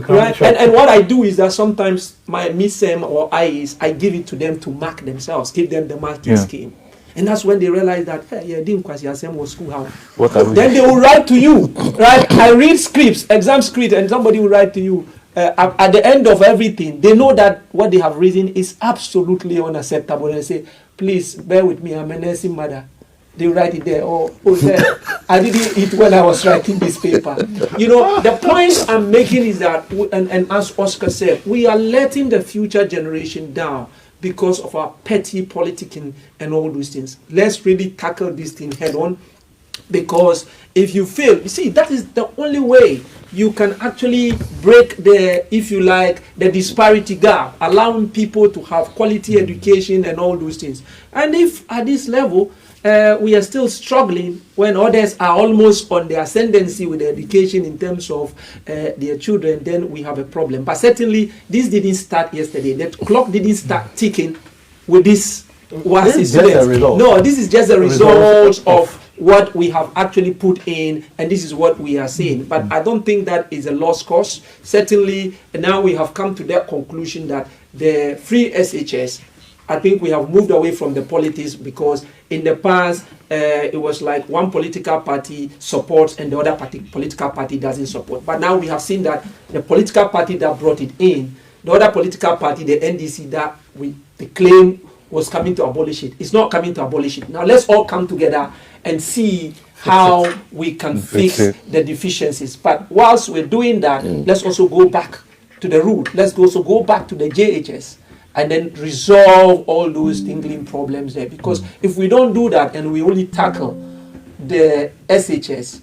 Speaker 8: right. And what I do is that sometimes my MISEM or IEs, I give it to them to mark themselves, give them the marking scheme. And that's when they realize that, hey, yeah, didn't quite was school how.
Speaker 5: What are we
Speaker 8: Then they will write to you, right? I read scripts, exam script, and somebody will write to you. At the end of everything, they know that what they have written is absolutely unacceptable. And they say, please bear with me, I'm a nursing mother. They write it there. There. I didn't eat when I was writing this paper. The point I'm making is that, and as Oscar said, we are letting the future generation down because of our petty politicking and all those things. Let's really tackle this thing head on, because if you fail, you see, that is the only way you can actually break the disparity gap, allowing people to have quality education and all those things. And if at this level, we are still struggling when others are almost on the ascendancy with the education in terms of their children, then we have a problem. But certainly, this didn't start yesterday. The clock didn't start ticking with this.
Speaker 6: This is just a result.
Speaker 8: No, this is just a result of what we have actually put in, and this is what we are seeing. But I don't think that is a lost cause. Certainly, now we have come to that conclusion that the free SHS, I think we have moved away from the politics, because in the past, it was like one political party supports and the other political party doesn't support. But now we have seen that the political party that brought it in, the other political party, the NDC, that the claim was coming to abolish it. It's not coming to abolish it. Now let's all come together and see how we can fix the deficiencies. But whilst we're doing that, let's also go back to the root. Let's also go back to the JHS and then resolve all those tingling problems there. Because if we don't do that and we only tackle the SHS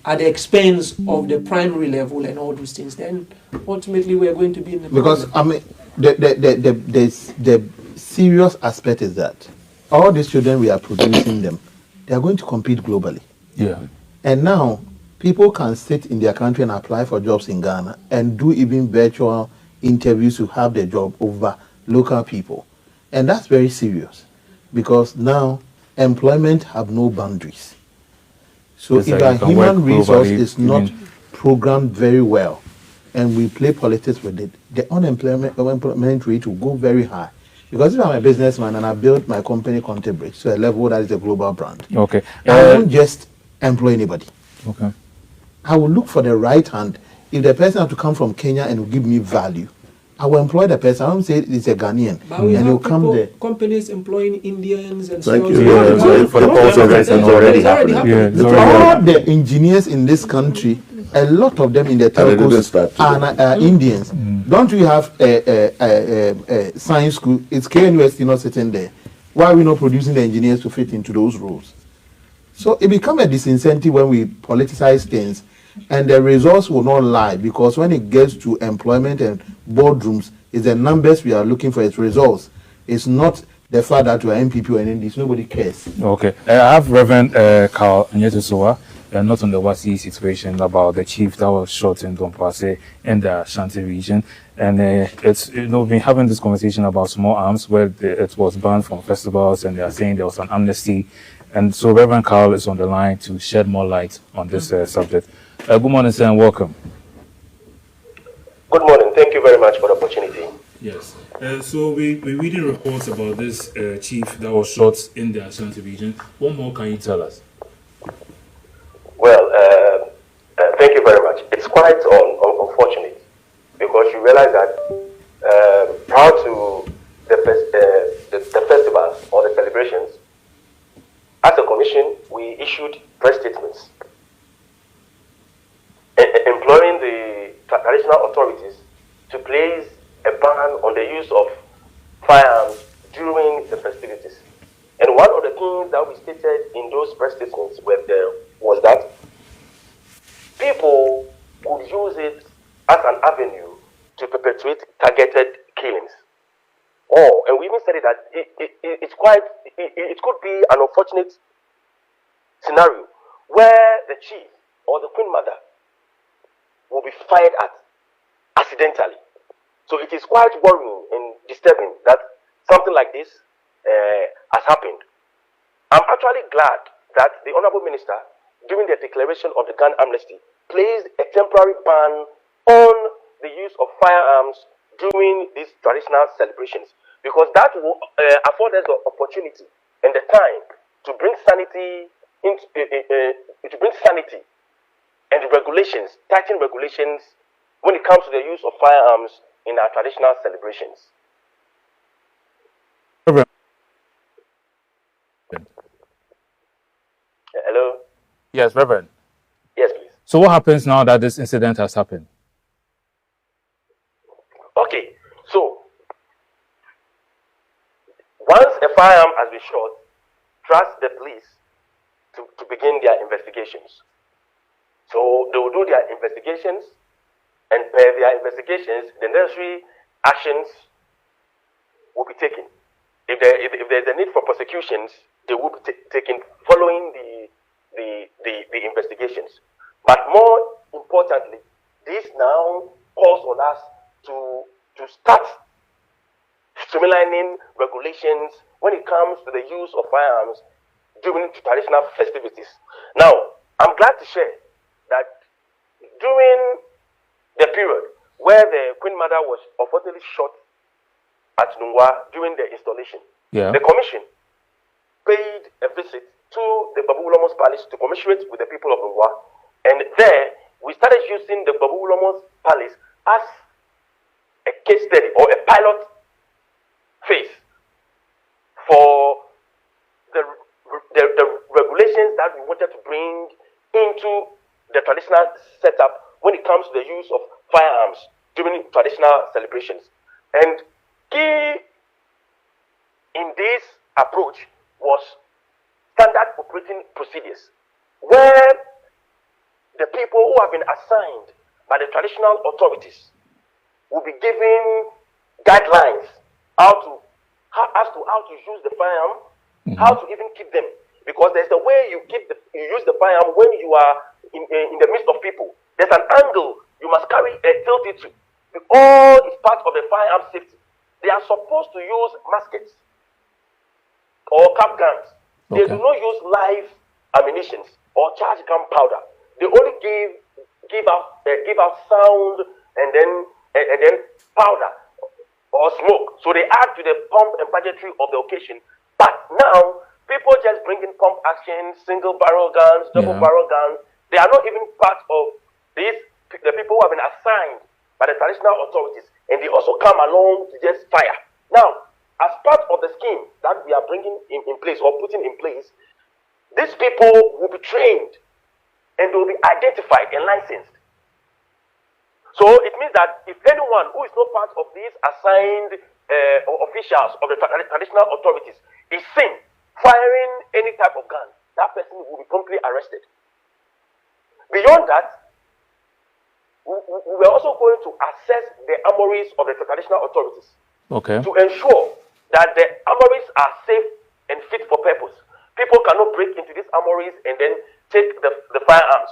Speaker 8: at the expense of the primary level and all those things, then ultimately we are going to be in the
Speaker 6: because
Speaker 8: problem.
Speaker 6: I mean the serious aspect is that all these children we are producing them, they are going to compete globally.
Speaker 5: Yeah.
Speaker 6: And now people can sit in their country and apply for jobs in Ghana and do even virtual interviews to have their job over local people. And that's very serious because now employment have no boundaries. So
Speaker 5: It's
Speaker 6: if
Speaker 5: like
Speaker 6: our
Speaker 5: you can
Speaker 6: human
Speaker 5: work
Speaker 6: resource
Speaker 5: globally,
Speaker 6: is not
Speaker 5: even-
Speaker 6: programmed very well and we play politics with it, the unemployment rate will go very high. Because if I'm a businessman and I build my company Contebridge to a level that is a global brand,
Speaker 5: Okay.
Speaker 6: I won't just employ anybody.
Speaker 5: Okay.
Speaker 6: I will look for the right hand. If the person has to come from Kenya and will give me value, I will employ the person. I won't say it's a Ghanaian.
Speaker 8: But we
Speaker 6: And
Speaker 8: have
Speaker 6: he'll come there.
Speaker 8: companies employing Indians and
Speaker 7: Thank
Speaker 8: so
Speaker 7: you.
Speaker 8: on.
Speaker 7: Yeah,
Speaker 5: Yeah, for the also
Speaker 8: It's
Speaker 7: already
Speaker 8: already
Speaker 7: happening.
Speaker 5: Yeah, it's
Speaker 6: Look,
Speaker 5: already
Speaker 6: all the engineers in this country, a lot of them in the
Speaker 7: it didn't start
Speaker 6: telcos
Speaker 7: today.
Speaker 6: are Indians. Don't we have a science school? It's KNUST not sitting there. Why are we not producing the engineers to fit into those roles? So it becomes a disincentive when we politicize things, and the results will not lie, because when it gets to employment and boardrooms, it's the numbers we are looking for, its results. It's not the fact that we are MPP or NNDs. Nobody cares.
Speaker 5: Okay. I have Reverend Carl Nyetusowa, not on the Wasi situation, about the chief that was shot in Dompase in the Ashanti region. And it's, we've been having this conversation about small arms where it was banned from festivals, and they are saying there was an amnesty. And so Reverend Carl is on the line to shed more light on this subject. Good morning, sir, and welcome.
Speaker 9: Good morning. Thank you very much for the opportunity.
Speaker 5: Yes. So we're reading reports about this chief that was shot in the Ashanti region. What more can you tell us?
Speaker 9: Well, thank you very much. It's quite unfortunate because you realize that prior to the festivals or the celebrations, as a commission, we issued press statements employing the traditional authorities to place a ban on the use of firearms during the festivities. And one of the things that we stated in those press statements was that people could use it as an avenue to perpetuate targeted killings. And we even said it that it could be an unfortunate scenario where the chief or the queen mother will be fired at accidentally. So it is quite worrying and disturbing that something like this has happened. I'm actually glad that the Honorable Minister, during the declaration of the gun amnesty, placed a temporary ban on the use of firearms during these traditional celebrations, because that will afford us the opportunity and the time to bring sanity and regulations, tighten regulations when it comes to the use of firearms in our traditional celebrations. Hello?
Speaker 5: Yes, Reverend.
Speaker 9: Yes, please.
Speaker 5: So what happens now that this incident has happened?
Speaker 9: Okay, so once a firearm has been shot, trust the police to begin their investigations. So they will do their investigations, and per their investigations, the necessary actions will be taken. If there's a need for prosecutions, they will be taken following the investigations. But more importantly, this now calls on us to start streamlining regulations when it comes to the use of firearms during traditional festivities. Now, I'm glad to share that during the period where the Queen Mother was unfortunately shot at Nungwa during the installation, the commission paid a visit to the Babu Ulomos Palace to commiserate with the people of Nungwa, and there we started using the Babu Ulomos Palace as a case study or a pilot phase for the regulations that we wanted to bring into the traditional setup when it comes to the use of firearms during traditional celebrations. And key in this approach was standard operating procedures, where the people who have been assigned by the traditional authorities will be given guidelines as to how to use the firearm how to even keep them. Because there's the way you use the firearm when you are in the midst of people. There's an angle you must carry tilt it to. All is part of the firearm safety. They are supposed to use muskets or cap guns. They do not use live ammunition or charged gunpowder. They only give out sound and then powder or smoke. So they add to the pomp and pageantry of the occasion. But now people just bring in pump action, single barrel guns, double barrel guns. They are not even part of these. The people who have been assigned by the traditional authorities, and they also come along to just fire. Now, as part of the scheme that we are bringing in place or putting in place, these people will be trained and they will be identified and licensed. So it means that if anyone who is not part of these assigned officials of the traditional authorities is seen firing any type of gun, that person will be promptly arrested. Beyond that, we were also going to assess the armories of the traditional authorities to ensure that the armories are safe and fit for purpose. People cannot break into these armories and then take the firearms.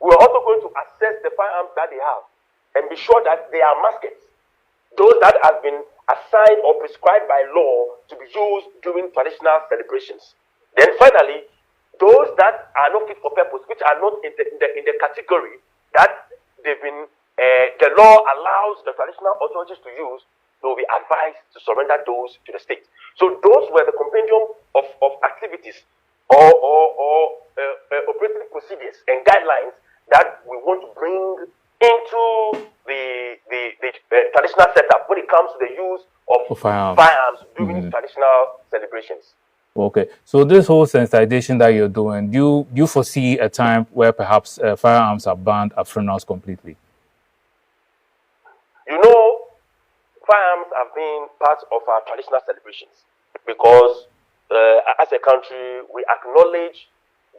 Speaker 9: We are also going to assess the firearms that they have and be sure that they are muskets, those that have been assigned or prescribed by law to be used during traditional celebrations. Then finally, those that are not fit for purpose, which are not in the category that they've been, the law allows the traditional authorities to use, they will be advised to surrender those to the state. So those were the compendium of activities or operating procedures and guidelines that we want to bring into the traditional setup when it comes to the use of firearms during traditional celebrations.
Speaker 5: Okay, so this whole sensitization that you're doing, do you foresee a time where perhaps firearms are banned at funerals completely?
Speaker 9: You know, firearms have been part of our traditional celebrations because as a country, we acknowledge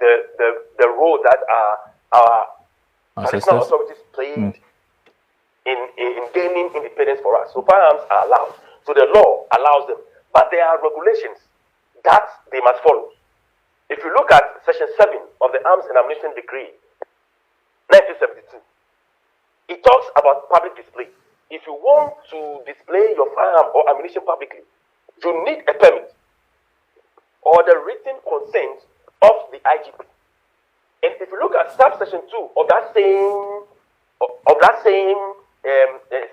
Speaker 9: the role that our traditional authorities played in gaining independence for us. So firearms are allowed. So the law allows them. But there are regulations that they must follow. If you look at Section 7 of the Arms and Ammunition Decree, 1972, it talks about public display. If you want to display your firearm or ammunition publicly, you need a permit or the written consent of the IGP. And if you look at subsection 2 of that same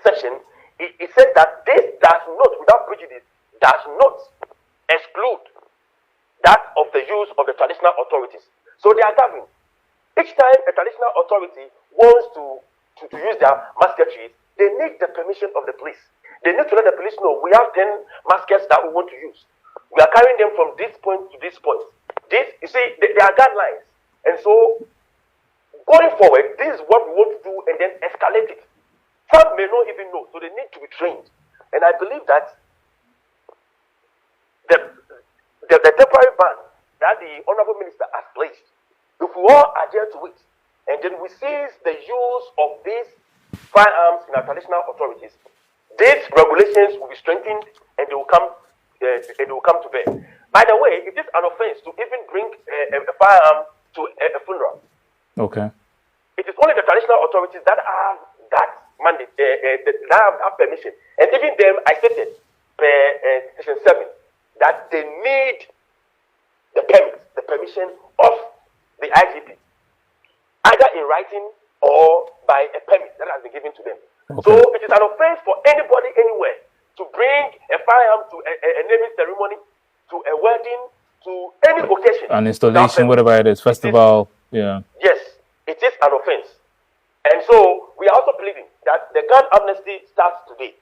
Speaker 9: section, it says that this does not, without prejudice, does not exclude that of the use of the traditional authorities. So they are governed. Each time a traditional authority wants to use their musketry, they need the permission of the police. They need to let the police know we have 10 muskets that we want to use. We are carrying them from this point to this point. This, you see, there are guidelines. And so, going forward, this is what we want to do and then escalate it. Some may not even know, so they need to be trained. And I believe that the temporary ban that the Honorable Minister has placed, if we all adhere to it, and then we seize the use of these firearms in our traditional authorities, these regulations will be strengthened and they will come to bear. By the way, it is an offense to even bring a firearm to a funeral.
Speaker 5: Okay.
Speaker 9: It is only the traditional authorities that have that mandate, that have permission. And even them, I stated, Section 7, that they need the permission of the IGP, either in writing or by a permit that has been given to them. Okay. So it is an offense for anybody anywhere to bring a firearm to a naming ceremony, to a wedding, to any occasion.
Speaker 5: An installation, whatever it is, festival,
Speaker 9: Yes, it is an offense. And so we are also pleading that the gun amnesty starts today.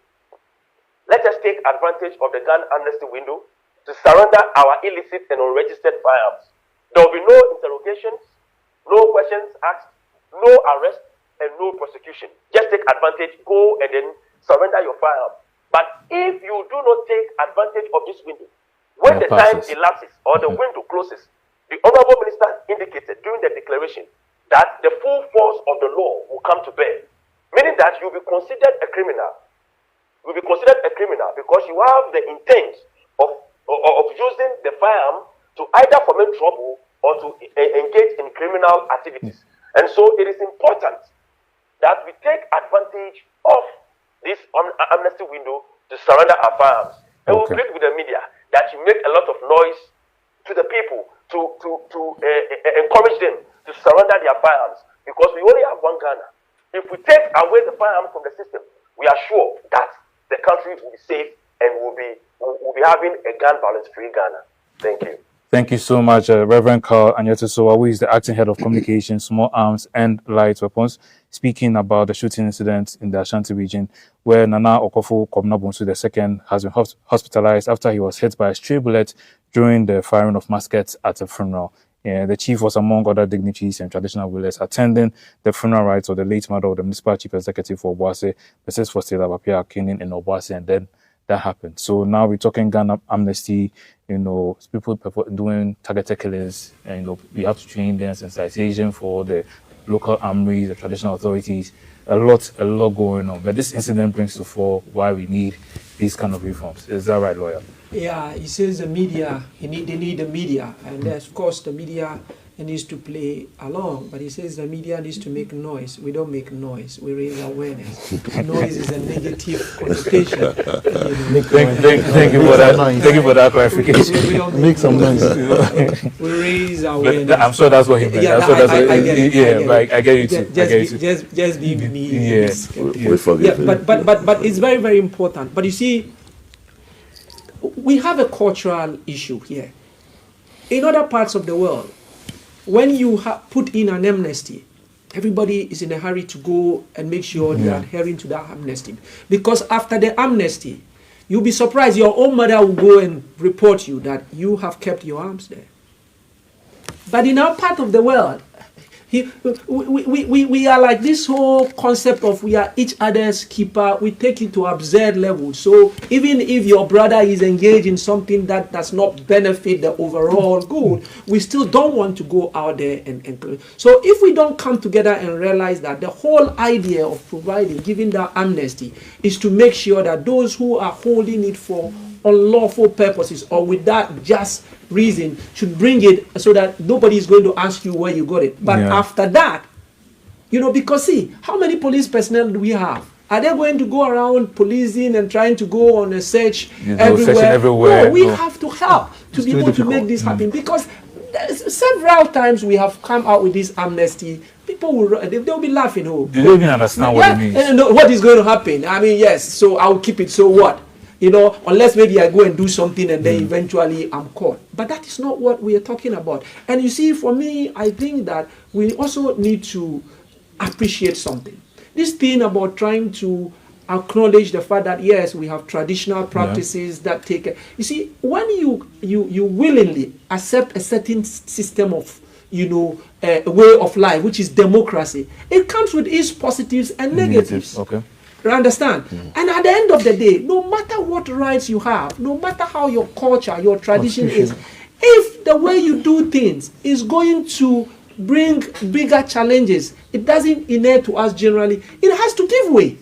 Speaker 9: Let us take advantage of the gun amnesty window to surrender our illicit and unregistered firearms. There will be no interrogations, no questions asked, no arrest, and no prosecution. Just take advantage, go and then surrender your firearm. But if you do not take advantage of this window, when the time elapses or the window closes, the Honorable Minister indicated during the declaration that the full force of the law will come to bear, meaning that you will be considered a criminal. You will be considered a criminal because you have the intent of of using the firearm to either foment trouble or to engage in criminal activities. And so it is important that we take advantage of this amnesty window to surrender our firearms. And we'll plead with the media that you make a lot of noise to the people to encourage them to surrender their firearms, because we only have one Ghana. If we take away the firearms from the system, we are sure that the country will be safe and we'll be having a gun violence-free Ghana. Thank you.
Speaker 5: Thank you so much, Reverend Carl Anyetosowa, who is the acting head of communications, small arms and light weapons, speaking about the shooting incident in the Ashanti region, where Nana Akufo-Addo II has been hospitalized after he was hit by a stray bullet during the firing of muskets at a funeral. The chief was among other dignitaries and traditional rulers attending the funeral rites of the late mother of the municipal chief executive for Obuasi, Mrs. Faustina Bapia Akinyin in Obuasi, and then that happened. So now we're talking Ghana amnesty, people doing targeted killings, and we have to train them, sensitization for the local armories, the traditional authorities, a lot going on. But this incident brings to fore why we need these kind of reforms. Is that right, lawyer?
Speaker 8: Yeah, he says the media, they need the media, and of course the media needs to play along, but he says the media needs to make noise. We don't make noise, we raise awareness. Noise is a negative connotation.
Speaker 5: Thank you for that. Thank you for that clarification.
Speaker 6: Make some noise.
Speaker 8: We raise awareness.
Speaker 5: I'm sure that's what he meant. I get you too.
Speaker 8: Just be me.
Speaker 5: Yeah.
Speaker 7: We forgive him.
Speaker 8: But it's very, very important. But you see, we have a cultural issue here. In other parts of the world, when you put in an amnesty, everybody is in a hurry to go and make sure they are adhering to that amnesty. Because after the amnesty, you'll be surprised, your own mother will go and report you that you have kept your arms there. But in our part of the world, we are like this whole concept of we are each other's keeper. We take it to absurd levels. So even if your brother is engaged in something that does not benefit the overall good, we still don't want to go out there and so if we don't come together and realize that the whole idea of giving that amnesty is to make sure that those who are holding it for unlawful purposes or with that just reason should bring it so that nobody is going to ask you where you got it. But after that, because see, how many police personnel do we have? Are they going to go around policing and trying to go on a search everywhere? No, we have to help to be able to make this happen, because several times we have come out with this amnesty. People they'll be laughing. Oh,
Speaker 5: do they even understand what it means?
Speaker 8: What is going to happen? I mean, yes, so I'll keep it. So what? Unless maybe I go and do something and then eventually I'm caught. But that is not what we are talking about. And you see, for me, I think that we also need to appreciate something. This thing about trying to acknowledge the fact that, yes, we have traditional practices that take... You see, when you willingly accept a certain system of, a way of life, which is democracy, it comes with its positives and negatives.
Speaker 5: Okay.
Speaker 8: You understand? And at the end of the day, no matter what rights you have, no matter how your culture, your tradition is, if the way you do things is going to bring bigger challenges, it doesn't inure to us generally, it has to give way.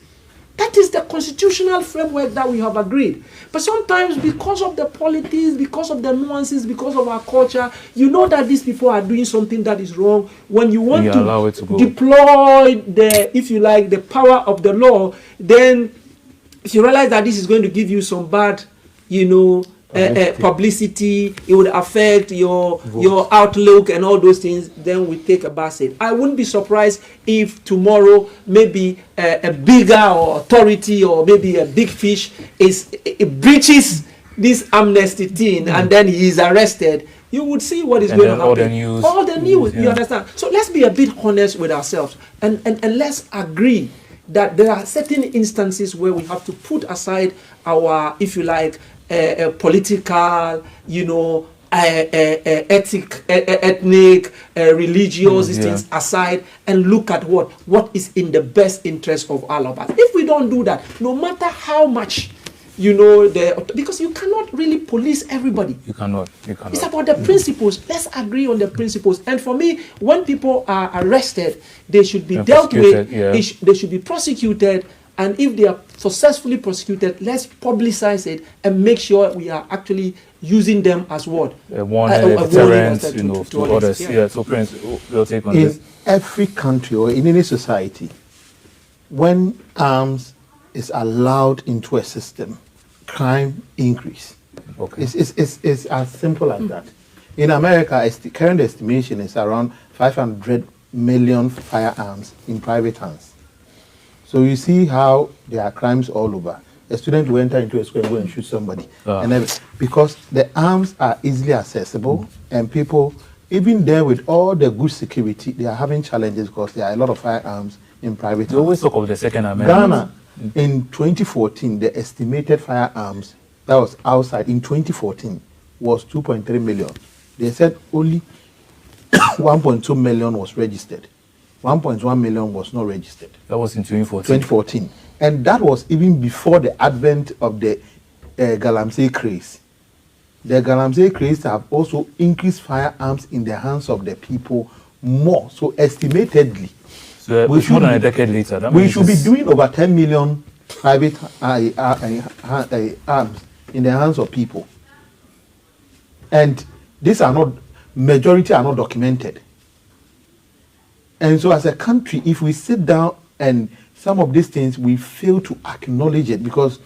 Speaker 8: That is the constitutional framework that we have agreed. But sometimes because of the politics, because of the nuances, because of our culture, you know that these people are doing something that is wrong. When you want to deploy the power of the law, then if you realize that this is going to give you some bad, publicity, it would affect your outlook and all those things, then we take a back seat. I wouldn't be surprised if tomorrow maybe a bigger authority or maybe a big fish breaches this amnesty thing and then he is arrested. You would see what is going to happen. All the news, you understand? So let's be a bit honest with ourselves and let's agree that there are certain instances where we have to put aside our, if you like, political, ethnic, religious things aside and look at what is in the best interest of all of us. If we don't do that, no matter how much, because you cannot really police everybody. You cannot. It's about the principles. Let's agree on the principles. And for me, when people are arrested, they should be dealt with. They should be prosecuted. And if they are successfully prosecuted, let's publicize it and make sure we are actually using them as what?
Speaker 5: One
Speaker 8: A
Speaker 5: deterrent,
Speaker 8: warning
Speaker 5: you know,
Speaker 8: to
Speaker 5: to
Speaker 8: others.
Speaker 5: others.
Speaker 8: Yeah.
Speaker 5: Yeah. So, Prince, we'll take on
Speaker 6: In
Speaker 5: this.
Speaker 6: every country or in any society, when arms is allowed into a system, crime increase.
Speaker 5: Okay.
Speaker 6: It's as simple as that. In America, current estimation is around 500 million firearms in private hands. So you see how there are crimes all over. A student will enter into a school and go and shoot somebody. And then, because the arms are easily accessible and people, even there with all the good security, they are having challenges because there are a lot of firearms in private
Speaker 5: We
Speaker 6: hands.
Speaker 5: always talk of the Second Amendment.
Speaker 6: Ghana, in 2014, the estimated firearms that was outside in 2014 was 2.3 million. They said only 1.2 million was registered. 1.1 million was not registered.
Speaker 5: That was in 2014.
Speaker 6: 2014. And that was even before the advent of the Galamsey craze. The Galamsey craze have also increased firearms in the hands of the people more. So estimatedly,
Speaker 5: So it's more than a decade later. That
Speaker 6: we
Speaker 5: means
Speaker 6: should be
Speaker 5: it's-
Speaker 6: doing over 10 million private arms in the hands of people. And these are not, majority are not documented. And so as a country, if we sit down and some of these things, we fail to acknowledge it because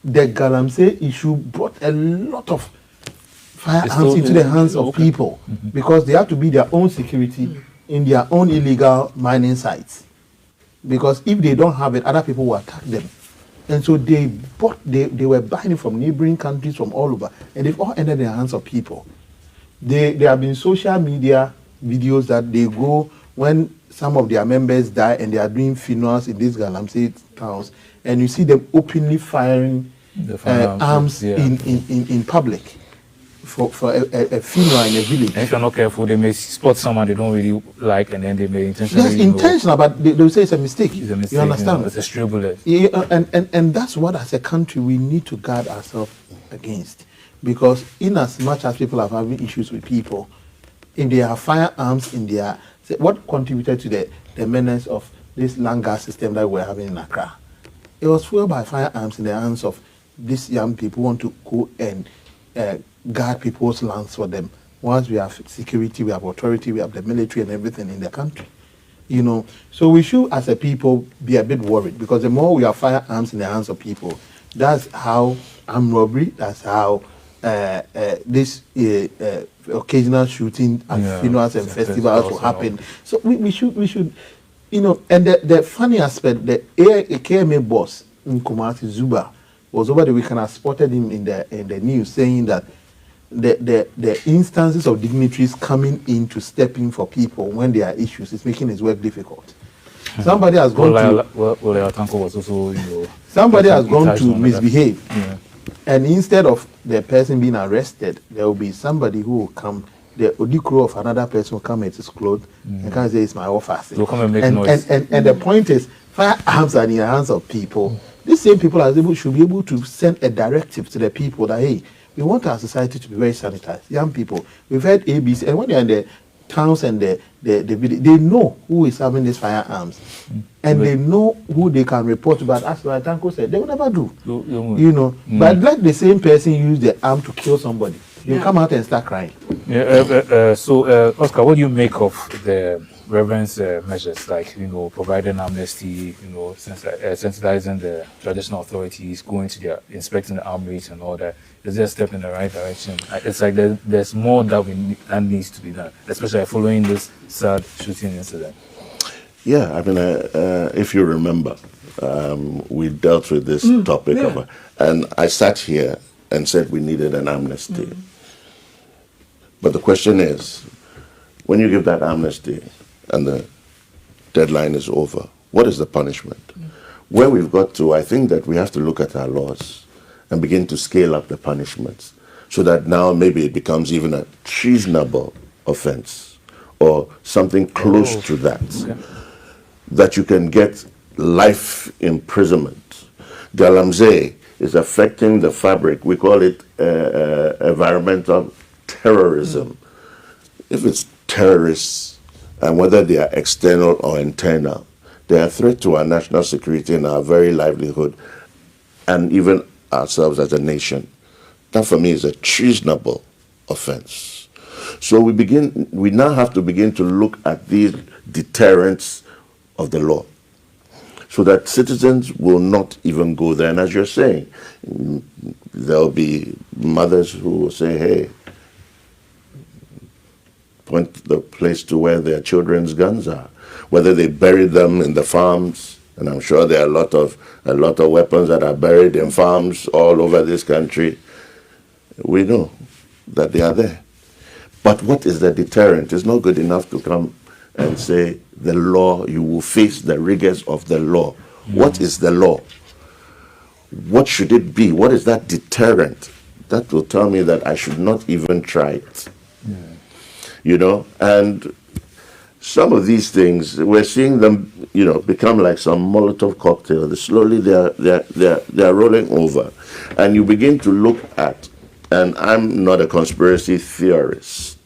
Speaker 6: the Galamsey issue brought a lot of firearms into the hands of people because they have to be their own security in their own illegal mining sites. Because if they don't have it, other people will attack them. And so they were buying it from neighboring countries from all over, and they've all ended in the hands of people. There have been social media videos that they go when some of their members die and they are doing funerals in these Galamsey towns, and you see them openly firing arms in public for a funeral in a village.
Speaker 5: And if you're not careful, they may spot someone they don't really like, and then they may intentionally.
Speaker 6: Yes, intentional, but they will say it's a mistake.
Speaker 5: It's a mistake.
Speaker 6: You understand?
Speaker 5: You know, it's a stray bullet.
Speaker 6: Yeah, and that's what, as a country, we need to guard ourselves against. Because in as much as people are having issues with people, if they have firearms in their... What contributed to the menace of this land gas system that we're having in Accra? It was fueled by firearms in the hands of these young people who want to go and guard people's lands for them. Once we have security, we have authority, we have the military and everything in the country. You know, so we should, as a people, be a bit worried because the more we have firearms in the hands of people, that's how armed robbery, that's how this occasional shooting at funerals and festivals will happen. So we should, you know, and the funny aspect, the KMA boss in Kumasi, Zuba, was over the weekend. I spotted him in the news saying that the instances of dignitaries coming in to step in for people when there are issues is making his work difficult. Somebody has gone somebody has gone to misbehave, and instead of the person being arrested, there will be somebody who will come. The Odikro of another person will come at his clothes and can say it's my office.
Speaker 5: They'll come and make noise.
Speaker 6: And the point is, firearms are in the hands of people. These same people should be able to send a directive to the people that, hey, we want our society to be very sanitized. Young people, we've heard ABC, and when they're in the towns and the village, they know who is having these firearms, and they know who they can report. But as Tanko said, they will never do. You know, but let the same person use the arm to kill somebody, you come out and start crying.
Speaker 5: So, Oscar, what do you make of the Reverend's measures, like, you know, providing amnesty, you know, sensitizing the traditional authorities, going to their inspecting the armories and all that? Is there a step in the right direction? It's like there's more that needs to be done, especially following this sad shooting incident.
Speaker 7: Yeah, I mean, if you remember, we dealt with this topic, and I sat here and said we needed an amnesty. But the question is, when you give that amnesty and the deadline is over, what is the punishment? Where we've got to, I think that we have to look at our laws and begin to scale up the punishments so that now maybe it becomes even a treasonable offense or something close to that, that you can get life imprisonment. Galamsey is affecting the fabric. We call it environmental terrorism. If it's terrorists, and whether they are external or internal, they are a threat to our national security and our very livelihood, and even ourselves as a nation. That for me is a treasonable offense. So we now have to begin to look at these deterrents of the law so that citizens will not even go there. And as you're saying, there'll be mothers who will say, hey, point the place to where their children's guns are, whether they buried them in the farms, and I'm sure there are a lot of weapons that are buried in farms all over this country. We know that they are there. But what is the deterrent? It's not good enough to come and say the law, you will face the rigors of the law. What is the law? What should it be? What is that deterrent? That will tell me that I should not even try it. You know, and some of these things, we're seeing them, you know, become like some Molotov cocktail. Slowly they're rolling over. And you begin to look at, and I'm not a conspiracy theorist,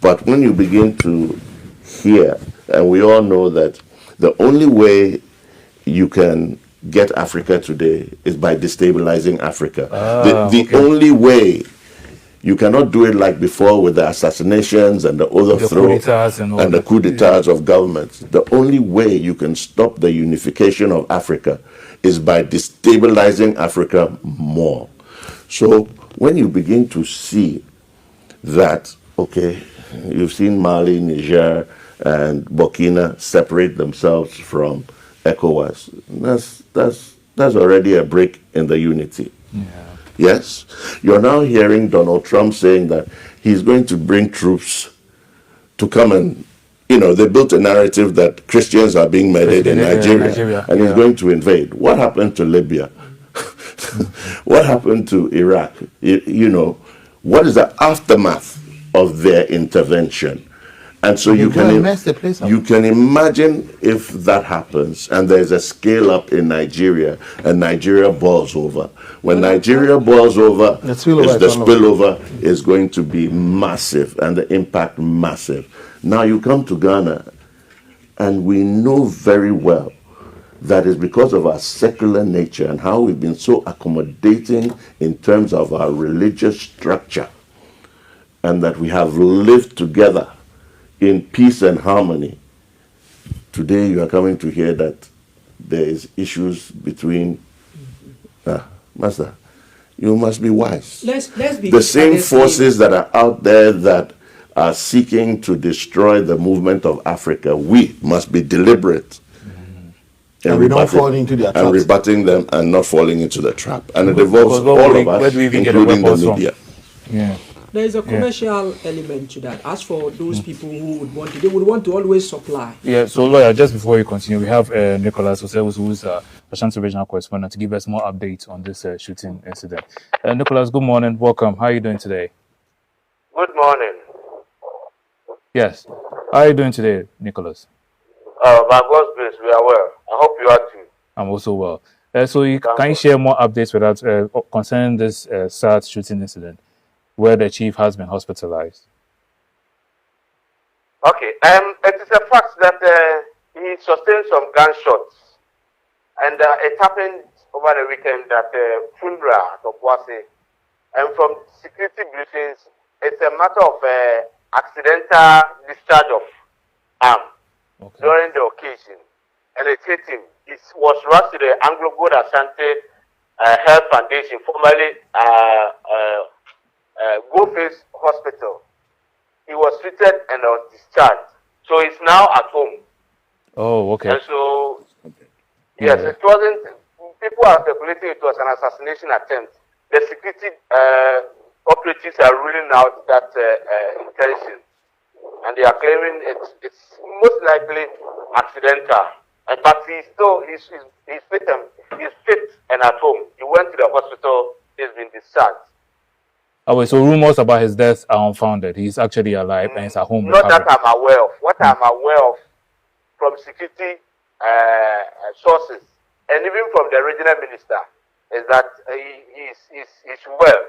Speaker 7: but when you begin to hear, and we all know that the only way you can get Africa today is by destabilizing Africa. The only way. You cannot do it like before with the assassinations and the overthrow and the coup d'etats of governments. The only way you can stop the unification of Africa is by destabilizing Africa more. So when you begin to see that, okay, you've seen Mali, Niger, and Burkina separate themselves from ECOWAS, that's already a break in the unity. Yes, you're now hearing Donald Trump saying that he's going to bring troops to come and, you know, they built a narrative that Christians are being murdered in Nigeria, and he's going to invade. What happened to Libya? What happened to Iraq? You know, what is the aftermath of their intervention? And so you can imagine if that happens and there's a scale up in Nigeria and Nigeria boils over. When Nigeria boils over, the spillover is going to be massive and the impact massive. Now you come to Ghana and we know very well that is because of our secular nature and how we've been so accommodating in terms of our religious structure, and that we have lived together in peace and harmony. Today you are coming to hear that there is issues between Master, you must be wise.
Speaker 8: Let's be
Speaker 7: the same forces that are out there that are seeking to destroy the movement of Africa, we must be deliberate
Speaker 6: and we don't fall into their trap.
Speaker 7: And rebutting them and not falling into the trap. And it involves all of us, including the media.
Speaker 8: Yeah. There is a commercial element to that. As for those people who would want to, they would want to always supply.
Speaker 5: Yeah, so lawyer, just before you continue, we have Nicholas Osewus, who's Ashanti regional correspondent, to give us more updates on this shooting incident. Nicholas, good morning. Welcome. How are you doing today?
Speaker 9: Good morning.
Speaker 5: Yes. How are you doing today, Nicholas?
Speaker 9: By God's grace, we are well. I hope you are too.
Speaker 5: I'm also well. Can you share more updates with us concerning this sad shooting incident, where the chief has been hospitalized?
Speaker 9: Okay, it is a fact that he sustained some gunshots, and it happened over the weekend at Fundra at Obuasi. And from security briefings, it's a matter of accidental discharge of arm during the occasion, and it hit him. It was rushed to the Anglo Gold Ashanti Health Foundation, formerly Go Face Hospital. He was treated and was discharged. So he's now at home.
Speaker 5: Oh, okay.
Speaker 9: And so, yes, it wasn't, people are speculating it was an assassination attempt. The security operatives are ruling out that intention. And they are claiming it's most likely accidental. But he's fit and at home. He went to the hospital, he's been discharged.
Speaker 5: Oh, so rumors about his death are unfounded. He's actually alive and he's at home.
Speaker 9: Not that I'm aware of. What I'm aware of from security sources and even from the regional minister is that he's well.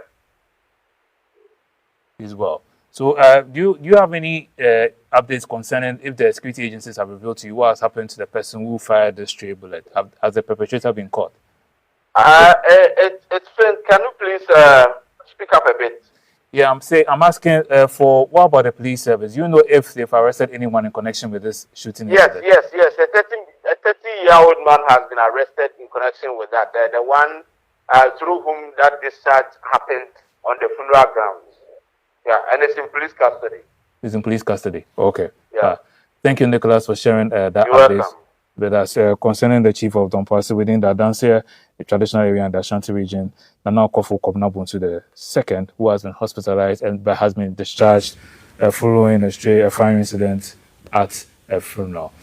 Speaker 5: He's well. So do you have any updates concerning if the security agencies have revealed to you what has happened to the person who fired the stray bullet? Has the perpetrator been caught?
Speaker 9: It's been, can you please speak up a bit.
Speaker 5: Yeah, I'm asking for what about the police service? You know if they've arrested anyone in connection with this shooting?
Speaker 9: Yes. A 30-year-old man has been arrested in connection with that. The one through whom that discharge happened on the funeral grounds. Yeah, and it's in police custody.
Speaker 5: It's in police custody. Okay.
Speaker 9: Yeah.
Speaker 5: Thank you, Nicholas, for sharing that
Speaker 9: You're
Speaker 5: update
Speaker 9: welcome.
Speaker 5: with us concerning the chief of Dompasi within the Adansia, the traditional area in the Ashanti region. Nana Kofu Kobnabuntu the second, who has been hospitalized and has been discharged following a fire incident at a funeral.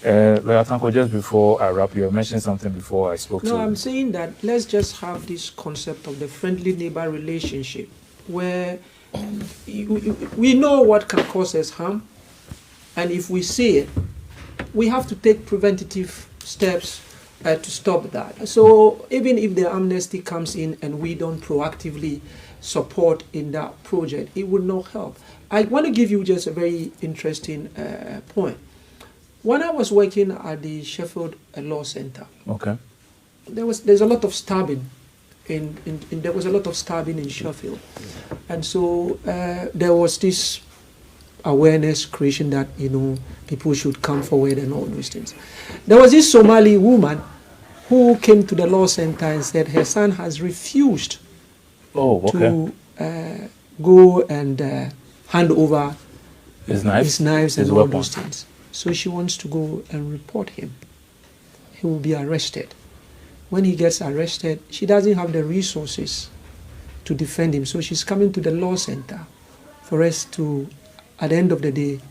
Speaker 5: Tanko, just before I wrap, you mentioned something before I spoke to you.
Speaker 8: No, I'm saying that let's just have this concept of the friendly neighbor relationship where we know what can cause us harm, and if we see it, we have to take preventative steps to stop that. So even if the amnesty comes in and we don't proactively support in that project, it will not help. I want to give you just a very interesting point. When I was working at the Sheffield Law Center,
Speaker 5: okay,
Speaker 8: there's a lot of stabbing. There was a lot of stabbing in Sheffield, and so there was this awareness creation that people should come forward and all those things. There was this Somali woman who came to the law center and said her son has refused to go and hand over his knives and all those things. So she wants to go and report him. He will be arrested. When he gets arrested, she doesn't have the resources to defend him. So she's coming to the law center for us to, at the end of the day,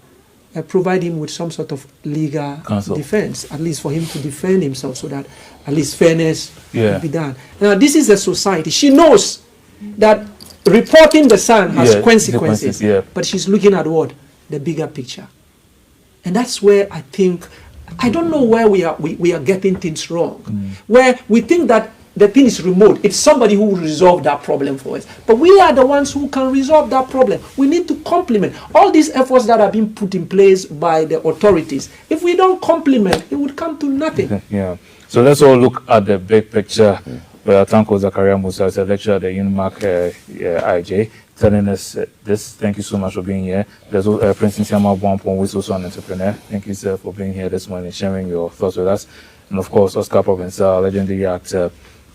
Speaker 8: provide him with some sort of legal defense, at least for him to defend himself so that at least fairness will be done. Now, this is a society. She knows that reporting the son has consequences, but she's looking at what? The bigger picture. And that's where I think, I don't know where we are getting things wrong, where we think that the thing is remote. It's somebody who will resolve that problem for us. But we are the ones who can resolve that problem. We need to complement all these efforts that are being put in place by the authorities. If we don't complement, it would come to nothing.
Speaker 5: Yeah. So let's all look at the big picture. Tanko Zakaria Musa is a lecturer at the UNIMAC IJ, telling us this. Thank you so much for being here. There's Prince Nsiama Bwampon, who is also an entrepreneur. Thank you, sir, for being here this morning, sharing your thoughts with us. And of course, Oscar Provencal, legendary actor,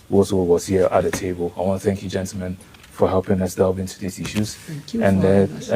Speaker 5: who also was here at the table. I want to thank you, gentlemen, for helping us delve into these issues.
Speaker 8: Thank you for having us.